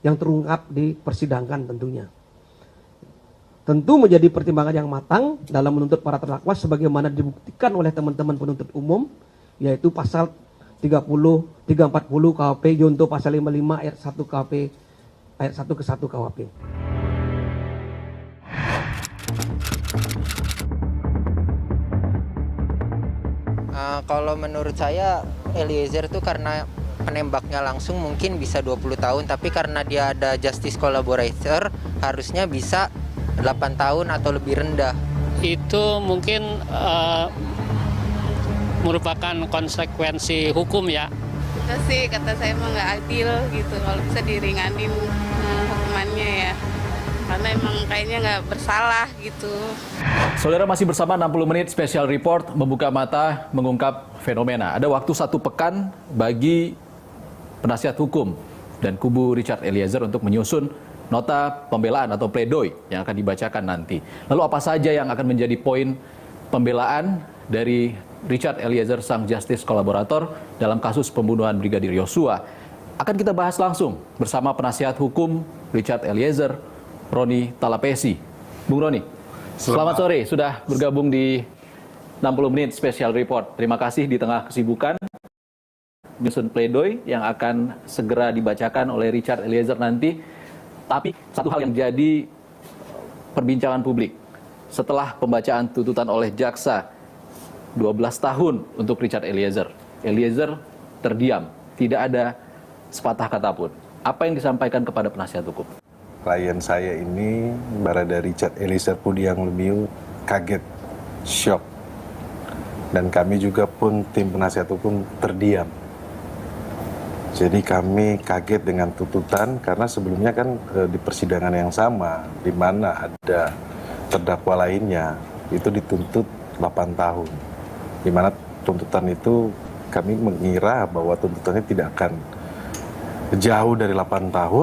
yang terungkap di persidangan tentunya. Tentu menjadi pertimbangan yang matang dalam menuntut para terdakwa sebagaimana dibuktikan oleh teman-teman penuntut umum, yaitu pasal 340 KUHP junto pasal 55 ayat 1 KUHP ayat 1 ke 1 KUHP. Kalau menurut saya Eliezer tuh karena penembaknya langsung mungkin bisa 20 tahun, tapi karena dia ada justice collaborator harusnya bisa 8 tahun atau lebih rendah. Itu mungkin merupakan konsekuensi hukum ya. Itu sih kata saya emang nggak adil gitu kalau bisa diringanin hukumannya ya. Karena emang kayaknya nggak bersalah gitu. Saudara, masih bersama 60 menit special report membuka mata mengungkap fenomena. Ada waktu 1 pekan bagi penasihat hukum dan kubu Richard Eliezer untuk menyusun nota pembelaan atau pledoi yang akan dibacakan nanti. Lalu apa saja yang akan menjadi poin pembelaan dari Richard Eliezer sang justice kolaborator dalam kasus pembunuhan Brigadir Yosua? Akan kita bahas langsung bersama penasihat hukum Richard Eliezer, Roni Talapesi. Bung Roni, selamat sore, sudah bergabung di 60 menit special report. Terima kasih di tengah kesibukan menyusun pledoi yang akan segera dibacakan oleh Richard Eliezer nanti. Tapi satu hal yang jadi perbincangan publik setelah pembacaan tuntutan oleh jaksa 12 tahun untuk Richard Eliezer. Eliezer terdiam, tidak ada sepatah kata pun. Apa yang disampaikan kepada penasihat hukum? Klien saya ini, Barada Richard Eliezer Pudiang Lumiu, kaget, shock. Dan kami juga pun tim penasihat hukum terdiam. Jadi kami kaget dengan tuntutan karena sebelumnya kan di persidangan yang sama, di mana ada terdakwa lainnya, itu dituntut 8 tahun. Di mana tuntutan itu kami mengira bahwa tuntutannya tidak akan jauh dari 8 tahun.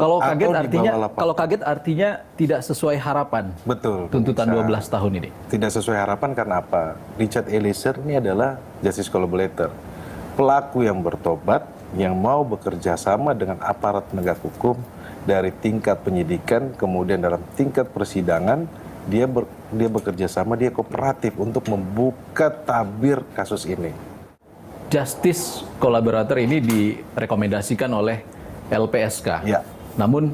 Kalau kaget artinya tidak sesuai harapan. Betul. Tuntutan 12 tahun ini. Tidak sesuai harapan karena apa? Richard Eliezer ini adalah justice collaborator. Pelaku yang bertobat, yang mau bekerja sama dengan aparat penegak hukum dari tingkat penyidikan, kemudian dalam tingkat persidangan, dia bekerja sama, dia kooperatif untuk membuka tabir kasus ini. Justice collaborator ini direkomendasikan oleh LPSK. Ya. Namun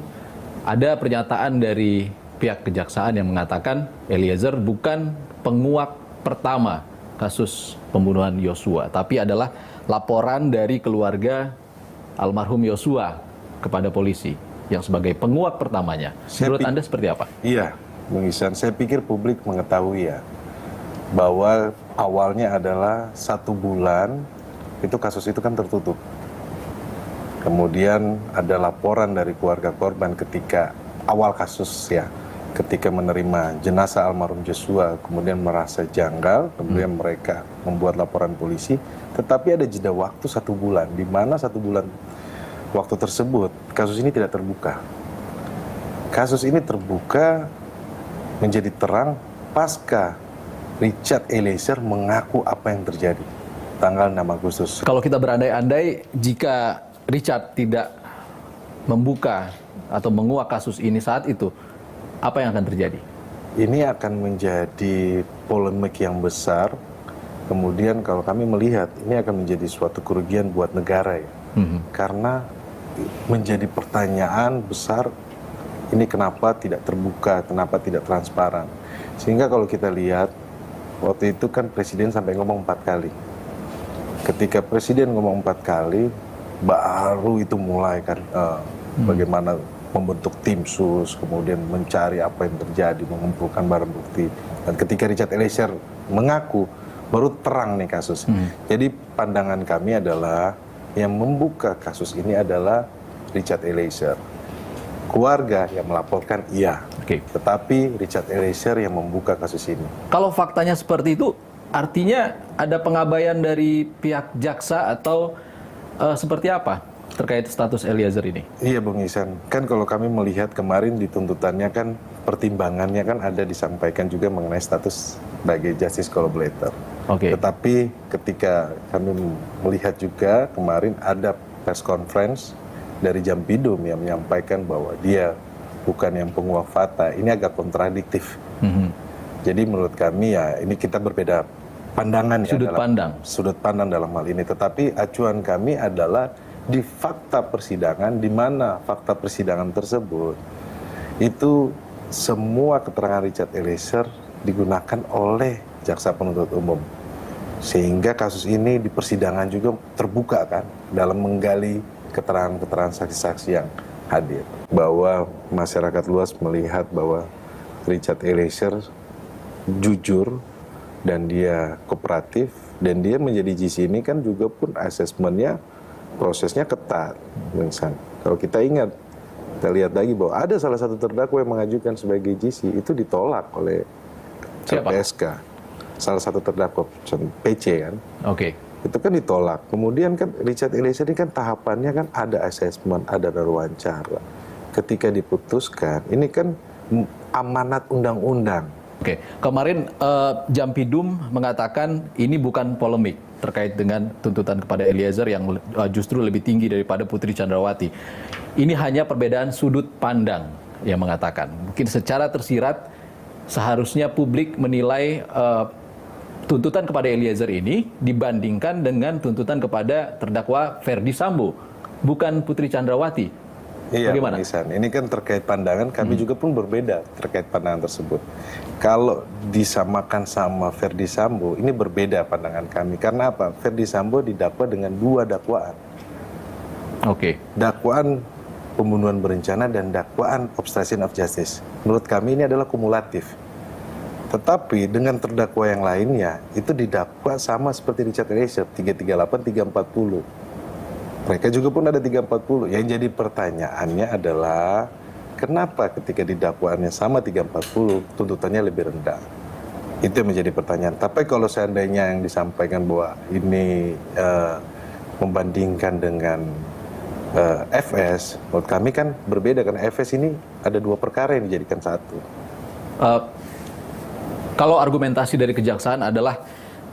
ada pernyataan dari pihak kejaksaan yang mengatakan Eliezer bukan penguak pertama kasus pembunuhan Yosua, tapi adalah laporan dari keluarga almarhum Yosua kepada polisi yang sebagai penguak pertamanya. Menurut Anda seperti apa? Iya, Bung Ihsan, saya pikir publik mengetahui ya bahwa awalnya adalah 1 bulan itu kasus itu kan tertutup. Kemudian ada laporan dari keluarga korban ketika awal kasus ya, ketika menerima jenazah almarhum Joshua, kemudian merasa janggal, kemudian mereka membuat laporan polisi, tetapi ada jeda waktu 1 bulan, di mana 1 bulan waktu tersebut kasus ini tidak terbuka. Kasus ini terbuka menjadi terang pasca Richard Eliezer mengaku apa yang terjadi tanggal 6 Agustus. Kalau kita berandai-andai jika Richard tidak membuka atau menguak kasus ini saat itu, apa yang akan terjadi? Ini akan menjadi polemik yang besar. Kemudian kalau kami melihat ini akan menjadi suatu kerugian buat negara ya. Karena menjadi pertanyaan besar ini kenapa tidak terbuka, kenapa tidak transparan. Sehingga kalau kita lihat, waktu itu kan Presiden sampai ngomong 4 kali. Ketika Presiden ngomong 4 kali, baru itu mulai kan bagaimana membentuk tim sus, kemudian mencari apa yang terjadi, mengumpulkan barang bukti. Dan ketika Richard Eliezer mengaku, baru terang nih kasus. Jadi pandangan kami adalah yang membuka kasus ini adalah Richard Eliezer. Keluarga yang melaporkan iya, tetapi Richard Eliezer yang membuka kasus ini. Kalau faktanya seperti itu, artinya ada pengabaian dari pihak jaksa atau seperti apa terkait status Eliezer ini? Iya Bung Ihsan, kan kalau kami melihat kemarin di tuntutannya kan pertimbangannya kan ada disampaikan juga mengenai status sebagai justice collaborator. Tetapi ketika kami melihat juga kemarin ada press conference dari Jampidum yang menyampaikan bahwa dia bukan yang penguak fakta, ini agak kontradiktif. Jadi menurut kami ya ini kita berbeda pandangan ya, sudut pandang dalam hal ini. Tetapi acuan kami adalah di fakta persidangan, di mana fakta persidangan tersebut itu semua keterangan Richard Eliezer digunakan oleh jaksa penuntut umum, sehingga kasus ini di persidangan juga terbuka kan dalam menggali keterangan-keterangan saksi-saksi yang hadir, bahwa masyarakat luas melihat bahwa Richard Eliezer jujur dan dia kooperatif, dan dia menjadi GC ini kan juga pun asesmennya prosesnya ketat. Kalau kita ingat, kita lihat lagi bahwa ada salah satu terdakwa yang mengajukan sebagai GC itu ditolak oleh LPSK. Salah satu terdakwa PC kan. Itu kan ditolak. Kemudian kan Richard Eliezer ini kan tahapannya kan ada asesmen, ada wawancara. Ketika diputuskan, ini kan amanat undang-undang. Kemarin Jampidum mengatakan ini bukan polemik terkait dengan tuntutan kepada Eliezer yang justru lebih tinggi daripada Putri Chandrawati. Ini hanya perbedaan sudut pandang yang mengatakan. Mungkin secara tersirat seharusnya publik menilai tuntutan kepada Eliezer ini dibandingkan dengan tuntutan kepada terdakwa Ferdi Sambo, bukan Putri Chandrawati. Iya, bagaimana? Ini kan terkait pandangan, kami juga pun berbeda terkait pandangan tersebut. Kalau disamakan sama Ferdi Sambo, ini berbeda pandangan kami. Karena apa? Ferdi Sambo didakwa dengan 2 dakwaan. Dakwaan pembunuhan berencana dan dakwaan obstruction of justice. Menurut kami ini adalah kumulatif. Tetapi dengan terdakwa yang lainnya, itu didakwa sama seperti Richard Eliezer, 338, 340. Mereka juga pun ada 340. Yang jadi pertanyaannya adalah, kenapa ketika didakwaannya sama 340, tuntutannya lebih rendah? Itu yang menjadi pertanyaan. Tapi kalau seandainya yang disampaikan bahwa ini membandingkan dengan FS, menurut kami kan berbeda, karena FS ini ada 2 perkara yang dijadikan satu. Kalau argumentasi dari kejaksaan adalah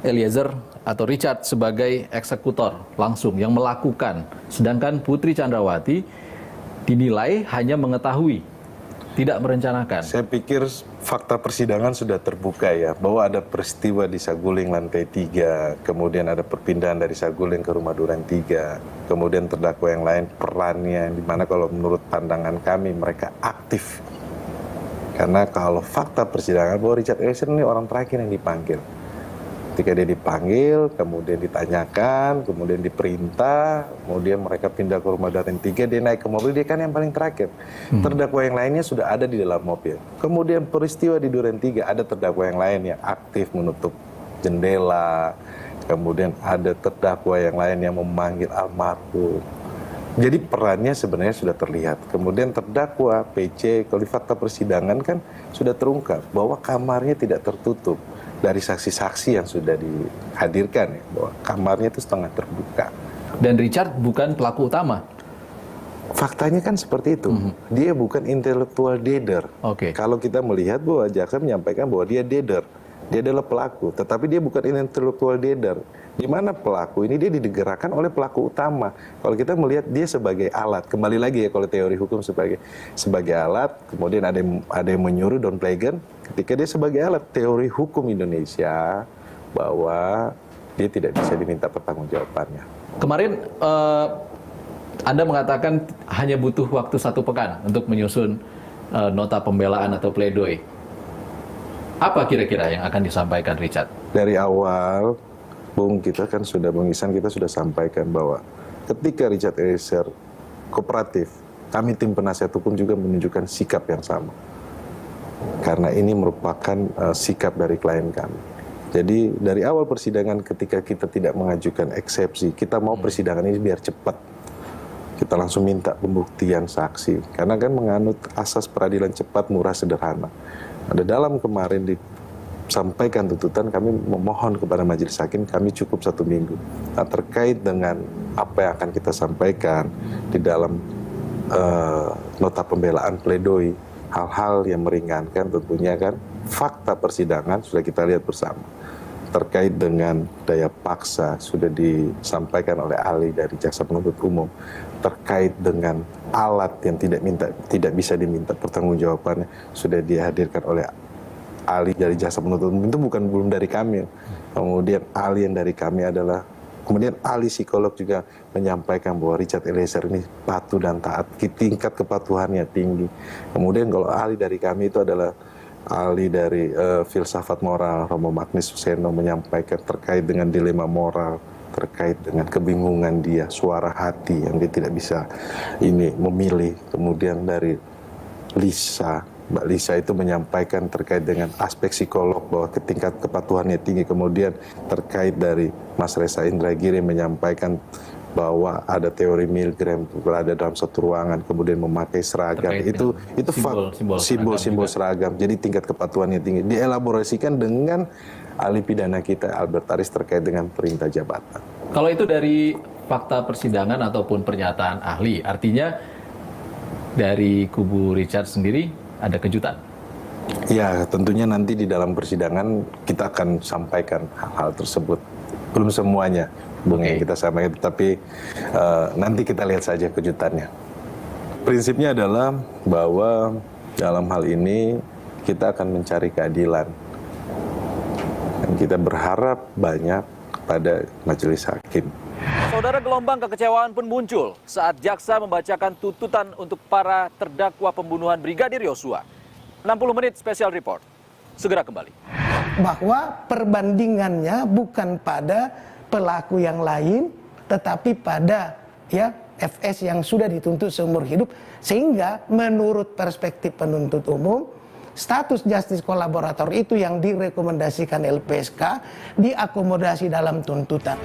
Eliezer atau Richard sebagai eksekutor langsung yang melakukan, sedangkan Putri Chandrawati dinilai hanya mengetahui, tidak merencanakan. Saya pikir fakta persidangan sudah terbuka ya, bahwa ada peristiwa di Saguling lantai 3, kemudian ada perpindahan dari Saguling ke Rumah Duren 3, kemudian terdakwa yang lain perannya, di mana kalau menurut pandangan kami mereka aktif. Karena kalau fakta persidangan bahwa Richard Eliezer ini orang terakhir yang dipanggil. Ketika dia dipanggil, kemudian ditanyakan, kemudian diperintah, kemudian mereka pindah ke Rumah Duren 3, dia naik ke mobil, dia kan yang paling terakhir. Terdakwa yang lainnya sudah ada di dalam mobil. Kemudian peristiwa di Duren 3, ada terdakwa yang lain yang aktif menutup jendela, kemudian ada terdakwa yang lain yang memanggil almarhum. Jadi perannya sebenarnya sudah terlihat. Kemudian terdakwa PC, kalau di fakta persidangan kan sudah terungkap bahwa kamarnya tidak tertutup dari saksi-saksi yang sudah dihadirkan ya, bahwa kamarnya itu setengah terbuka. Dan Richard bukan pelaku utama. Faktanya kan seperti itu. Dia bukan intellectual dader. Kalau kita melihat bahwa jaksa menyampaikan bahwa dia dader, dia adalah pelaku, tetapi dia bukan intellectual dader. Di mana pelaku ini dia digerakkan oleh pelaku utama. Kalau kita melihat dia sebagai alat, kembali lagi ya kalau teori hukum sebagai alat, kemudian ada yang menyuruh Don Plegan, ketika dia sebagai alat, teori hukum Indonesia bahwa dia tidak bisa diminta pertanggungjawabannya. Kemarin Anda mengatakan hanya butuh waktu 1 pekan untuk menyusun nota pembelaan atau pledoi. Apa kira-kira yang akan disampaikan Richard? Dari awal, Bung Isan kita sudah sampaikan bahwa ketika Richard Eliezer kooperatif, kami tim penasihat hukum juga menunjukkan sikap yang sama. Karena ini merupakan sikap dari klien kami. Jadi dari awal persidangan ketika kita tidak mengajukan eksepsi, kita mau persidangan ini biar cepat. Kita langsung minta pembuktian saksi. Karena kan menganut asas peradilan cepat, murah, sederhana. Ada dalam kemarin disampaikan tuntutan, kami memohon kepada majelis hakim, kami cukup 1 minggu. Nah, terkait dengan apa yang akan kita sampaikan di dalam nota pembelaan pledoi, hal-hal yang meringankan tentunya kan, fakta persidangan sudah kita lihat bersama. Terkait dengan daya paksa sudah disampaikan oleh ahli dari jaksa penuntut umum. Terkait dengan alat yang tidak bisa diminta pertanggungjawabannya sudah dihadirkan oleh ahli dari jaksa penuntut umum. Itu belum dari kami. Kemudian ahli yang dari kami adalah, kemudian ahli psikolog juga menyampaikan bahwa Richard Eliezer ini patuh dan taat, tingkat kepatuhannya tinggi. Kemudian kalau ahli dari kami itu adalah ahli dari filsafat moral, Romo Magnis Suseno, menyampaikan terkait dengan dilema moral, terkait dengan kebingungan dia, suara hati yang dia tidak bisa memilih. Kemudian dari Mbak Lisa itu menyampaikan terkait dengan aspek psikolog bahwa tingkat kepatuhannya tinggi. Kemudian terkait dari Mas Reza Indragiri menyampaikan bahwa ada teori Milgram berada dalam satu ruangan kemudian memakai seragam. Itu simbol seragam. Jadi tingkat kepatuhannya tinggi. Dielaborasikan dengan ahli pidana kita Albert Aris terkait dengan perintah jabatan. Kalau itu dari fakta persidangan ataupun pernyataan ahli, artinya dari kubu Richard sendiri ada kejutan? Ya, tentunya nanti di dalam persidangan kita akan sampaikan hal-hal tersebut. Belum semuanya, Bung, yang kita sampaikan, tapi nanti kita lihat saja kejutannya. Prinsipnya adalah bahwa dalam hal ini kita akan mencari keadilan. Dan kita berharap banyak kepada majelis hakim. Saudara, gelombang kekecewaan pun muncul saat jaksa membacakan tuntutan untuk para terdakwa pembunuhan Brigadir Yosua. 60 menit special report. Segera kembali. Bahwa perbandingannya bukan pada pelaku yang lain, tetapi pada FS yang sudah dituntut seumur hidup, sehingga menurut perspektif penuntut umum, status justice kolaborator itu yang direkomendasikan LPSK diakomodasi dalam tuntutan.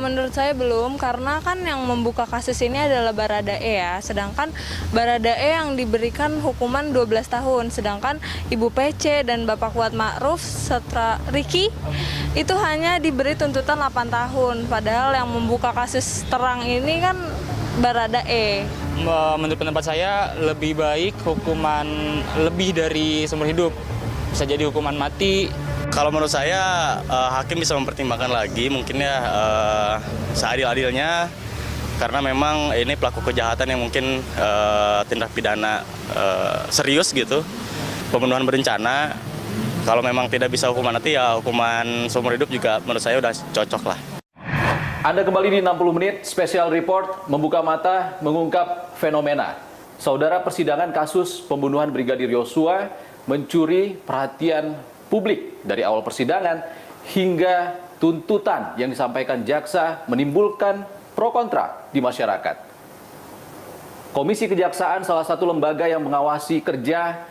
Menurut saya belum, karena kan yang membuka kasus ini adalah Baradae ya. Sedangkan Baradae yang diberikan hukuman 12 tahun. Sedangkan Ibu PC dan Bapak Kuat Ma'ruf serta Ricky itu hanya diberi tuntutan 8 tahun. Padahal yang membuka kasus terang ini kan Baradae. Menurut pendapat saya lebih baik hukuman lebih dari seumur hidup. Bisa jadi hukuman mati. Kalau menurut saya hakim bisa mempertimbangkan lagi mungkin ya seadil-adilnya, karena memang ini pelaku kejahatan yang mungkin tindak pidana serius gitu, pembunuhan berencana. Kalau memang tidak bisa hukuman mati ya hukuman seumur hidup juga menurut saya udah cocok lah. Anda kembali di 60 menit Special Report membuka mata mengungkap fenomena. Saudara, persidangan kasus pembunuhan Brigadir Yosua mencuri perhatian publik dari awal persidangan hingga tuntutan yang disampaikan jaksa menimbulkan pro kontra di masyarakat. Komisi Kejaksaan salah satu lembaga yang mengawasi kerja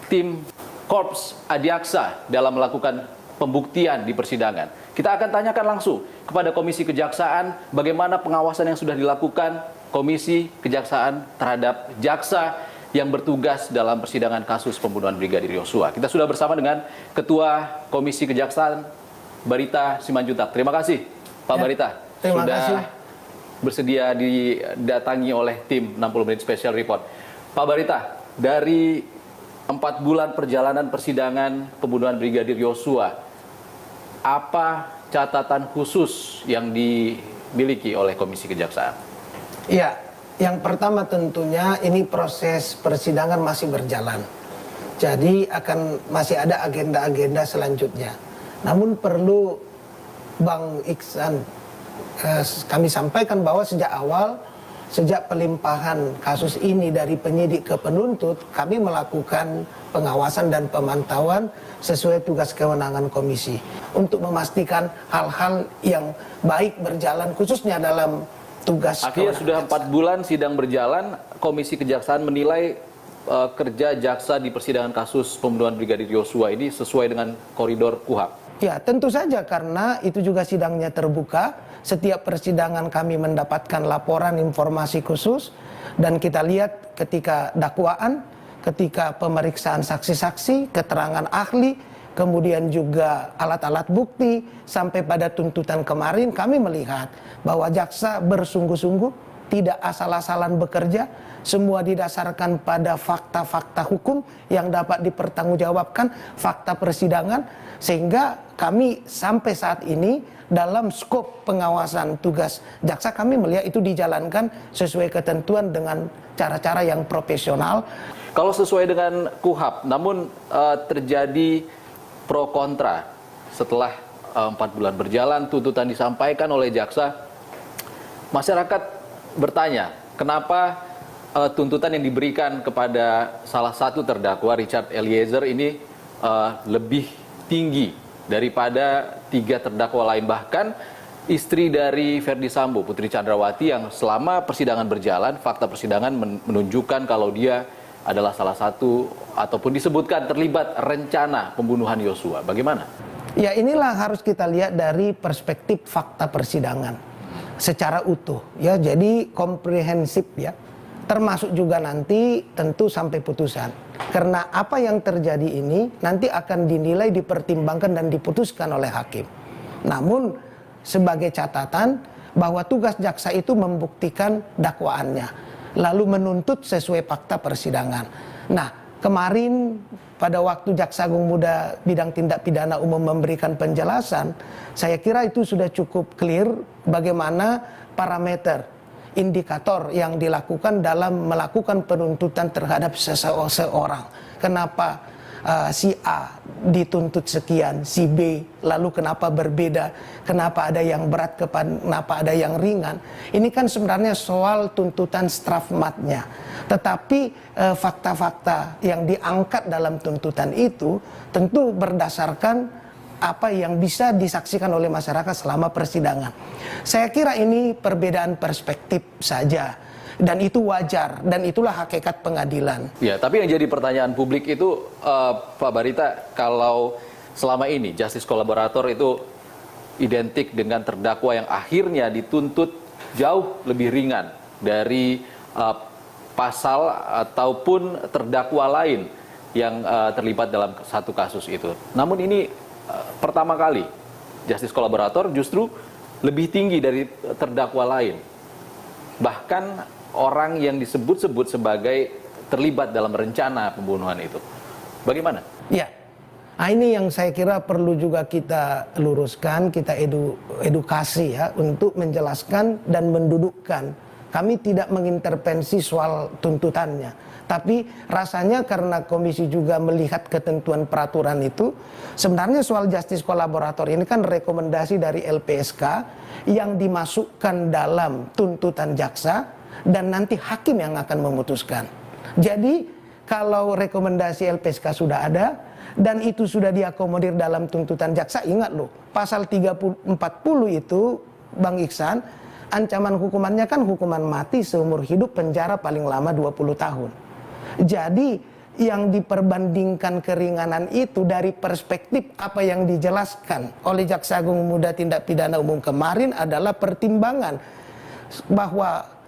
tim Korps Adiaksa dalam melakukan pembuktian di persidangan. Kita akan tanyakan langsung kepada Komisi Kejaksaan bagaimana pengawasan yang sudah dilakukan Komisi Kejaksaan terhadap jaksa yang bertugas dalam persidangan kasus pembunuhan Brigadir Yosua. Kita sudah bersama dengan Ketua Komisi Kejaksaan, Barita Simanjuntak. Terima kasih, Pak Barita. Terima sudah kasih. Bersedia didatangi oleh tim 60 Menit Special Report. Pak Barita, dari 4 bulan perjalanan persidangan pembunuhan Brigadir Yosua, apa catatan khusus yang dimiliki oleh Komisi Kejaksaan? Ya. Yang pertama tentunya ini proses persidangan masih berjalan. Jadi masih ada agenda-agenda selanjutnya. Namun perlu Bang Iksan kami sampaikan bahwa sejak pelimpahan kasus ini dari penyidik ke penuntut, kami melakukan pengawasan dan pemantauan sesuai tugas kewenangan komisi untuk memastikan hal-hal yang baik berjalan khususnya dalam tugas. Akhirnya sudah 4 bulan sidang berjalan, Komisi Kejaksaan menilai kerja jaksa di persidangan kasus pembunuhan Brigadir Yosua ini sesuai dengan koridor KUHP. Ya, tentu saja karena itu juga sidangnya terbuka. Setiap persidangan kami mendapatkan laporan informasi khusus dan kita lihat ketika dakwaan, ketika pemeriksaan saksi-saksi, keterangan ahli, kemudian juga alat-alat bukti, sampai pada tuntutan kemarin kami melihat bahwa jaksa bersungguh-sungguh, tidak asal-asalan bekerja, semua didasarkan pada fakta-fakta hukum yang dapat dipertanggungjawabkan, fakta persidangan, sehingga kami sampai saat ini dalam skop pengawasan tugas jaksa kami melihat itu dijalankan sesuai ketentuan dengan cara-cara yang profesional. Kalau sesuai dengan KUHP, namun terjadi pro kontra setelah 4 bulan berjalan, tuntutan disampaikan oleh jaksa. Masyarakat bertanya, kenapa tuntutan yang diberikan kepada salah satu terdakwa Richard Eliezer ini lebih tinggi daripada 3 terdakwa lain. Bahkan istri dari Ferdy Sambo, Putri Chandrawati, yang selama persidangan berjalan, fakta persidangan menunjukkan kalau dia adalah salah satu ataupun disebutkan terlibat rencana pembunuhan Yosua. Bagaimana? Ya, inilah harus kita lihat dari perspektif fakta persidangan secara utuh, ya, jadi komprehensif, ya, termasuk juga nanti tentu sampai putusan. Karena apa yang terjadi ini nanti akan dinilai, dipertimbangkan dan diputuskan oleh hakim. Namun sebagai catatan bahwa tugas jaksa itu membuktikan dakwaannya, lalu menuntut sesuai fakta persidangan. Nah, kemarin pada waktu Jaksa Agung Muda Bidang Tindak Pidana Umum memberikan penjelasan, saya kira itu sudah cukup clear bagaimana parameter, indikator yang dilakukan dalam melakukan penuntutan terhadap seseorang. Kenapa si A dituntut sekian, si B lalu kenapa berbeda, kenapa ada yang berat, kenapa ada yang ringan. Ini kan sebenarnya soal tuntutan strafmatnya. Tetapi fakta-fakta yang diangkat dalam tuntutan itu tentu berdasarkan apa yang bisa disaksikan oleh masyarakat selama persidangan. Saya kira ini perbedaan perspektif saja. Dan itu wajar, dan itulah hakikat pengadilan. Ya, tapi yang jadi pertanyaan publik itu, Pak Barita, kalau selama ini justice kolaborator itu identik dengan terdakwa yang akhirnya dituntut jauh lebih ringan dari pasal ataupun terdakwa lain yang terlibat dalam satu kasus itu. Namun ini pertama kali justice kolaborator justru lebih tinggi dari terdakwa lain. Bahkan orang yang disebut-sebut sebagai terlibat dalam rencana pembunuhan itu. Bagaimana? Ya, nah ini yang saya kira perlu juga kita luruskan, kita edukasi ya, untuk menjelaskan dan mendudukkan. Kami tidak mengintervensi soal tuntutannya, tapi rasanya karena komisi juga melihat ketentuan peraturan itu, sebenarnya soal justice kolaborator ini kan rekomendasi dari LPSK yang dimasukkan dalam tuntutan jaksa dan nanti hakim yang akan memutuskan. Jadi kalau rekomendasi LPSK sudah ada dan itu sudah diakomodir dalam tuntutan jaksa, ingat loh, pasal 40 itu Bang Iksan, ancaman hukumannya kan hukuman mati seumur hidup, penjara paling lama 20 tahun. Jadi yang diperbandingkan keringanan itu dari perspektif apa yang dijelaskan oleh Jaksa Agung Muda Tindak Pidana Umum kemarin adalah pertimbangan bahwa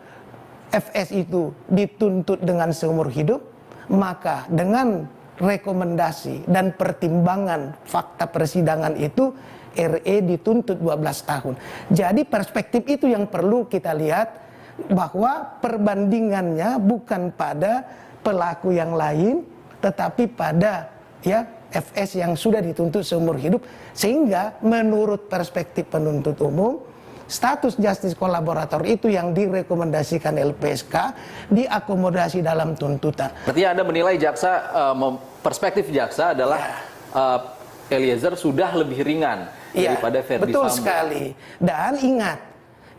FS itu dituntut dengan seumur hidup, maka dengan rekomendasi dan pertimbangan fakta persidangan itu RE dituntut 12 tahun. Jadi perspektif itu yang perlu kita lihat, bahwa perbandingannya bukan pada pelaku yang lain tetapi pada ya FS yang sudah dituntut seumur hidup, sehingga menurut perspektif penuntut umum status justice kolaborator itu yang direkomendasikan LPSK diakomodasi dalam tuntutan. Berarti Anda menilai jaksa, perspektif jaksa adalah Eliezer sudah lebih ringan daripada Verdi Sambo. Betul sekali. Dan ingat,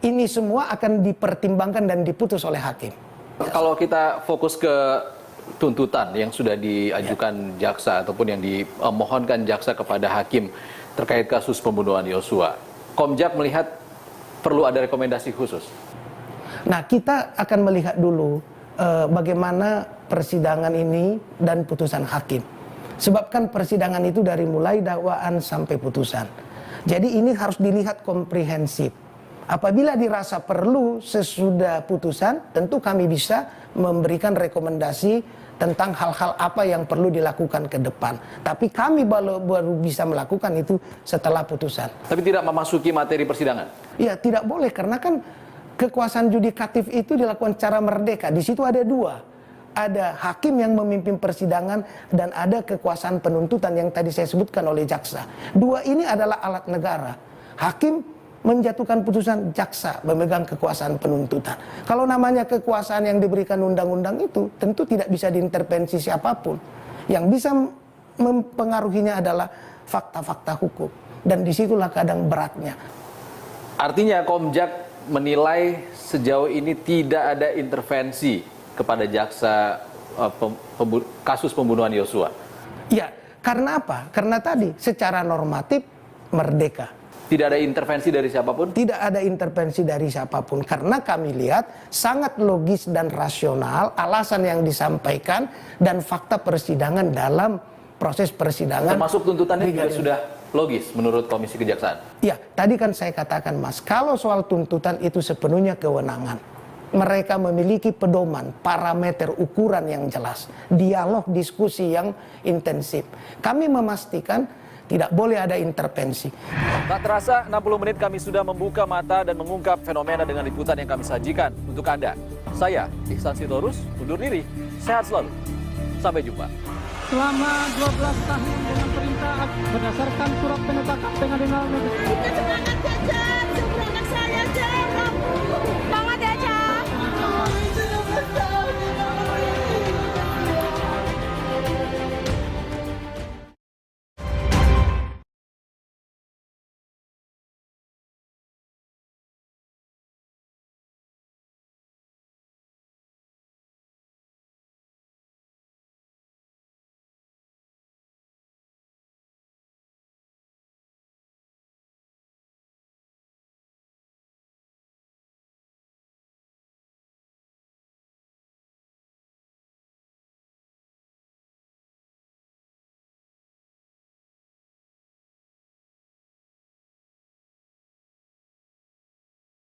ini semua akan dipertimbangkan dan diputus oleh hakim. Kalau kita fokus ke tuntutan yang sudah diajukan jaksa ataupun yang dimohonkan jaksa kepada hakim terkait kasus pembunuhan Yosua, Komjak melihat perlu ada rekomendasi khusus. Nah, kita akan melihat dulu bagaimana persidangan ini dan putusan hakim. Sebab kan persidangan itu dari mulai dakwaan sampai putusan. Jadi ini harus dilihat komprehensif. Apabila dirasa perlu sesudah putusan, tentu kami bisa memberikan rekomendasi tentang hal-hal apa yang perlu dilakukan ke depan. Tapi kami baru bisa melakukan itu setelah putusan. Tapi tidak memasuki materi persidangan? Ya, tidak boleh, karena kan kekuasaan yudikatif itu dilakukan secara merdeka. Di situ ada dua. Ada hakim yang memimpin persidangan dan ada kekuasaan penuntutan yang tadi saya sebutkan oleh jaksa. Dua ini adalah alat negara. Hakim menjatuhkan putusan, jaksa memegang kekuasaan penuntutan. Kalau namanya kekuasaan yang diberikan undang-undang itu tentu tidak bisa diintervensi siapapun. Yang bisa mempengaruhinya adalah fakta-fakta hukum. Dan disitulah kadang beratnya. Artinya Komjak menilai sejauh ini tidak ada intervensi kepada jaksa kasus pembunuhan Yosua. Ya, karena apa? Karena tadi secara normatif merdeka. Tidak ada intervensi dari siapapun? Tidak ada intervensi dari siapapun. Karena kami lihat sangat logis dan rasional alasan yang disampaikan dan fakta persidangan dalam proses persidangan. Termasuk tuntutannya juga sudah logis menurut Komisi Kejaksaan? Ya, tadi kan saya katakan, Mas, kalau soal tuntutan itu sepenuhnya kewenangan. Mereka memiliki pedoman, parameter ukuran yang jelas, dialog, diskusi yang intensif. Kami memastikan tidak boleh ada intervensi. Tak terasa 60 menit kami sudah membuka mata dan mengungkap fenomena dengan liputan yang kami sajikan untuk Anda. Saya, Ihsan Sitorus, undur diri. Sehat selalu. Sampai jumpa. Selama 12 tahun dengan perintah berdasarkan surat penetapan pengadilan negeri. Kita semangat jajan, sebelum anak saya, Jajan.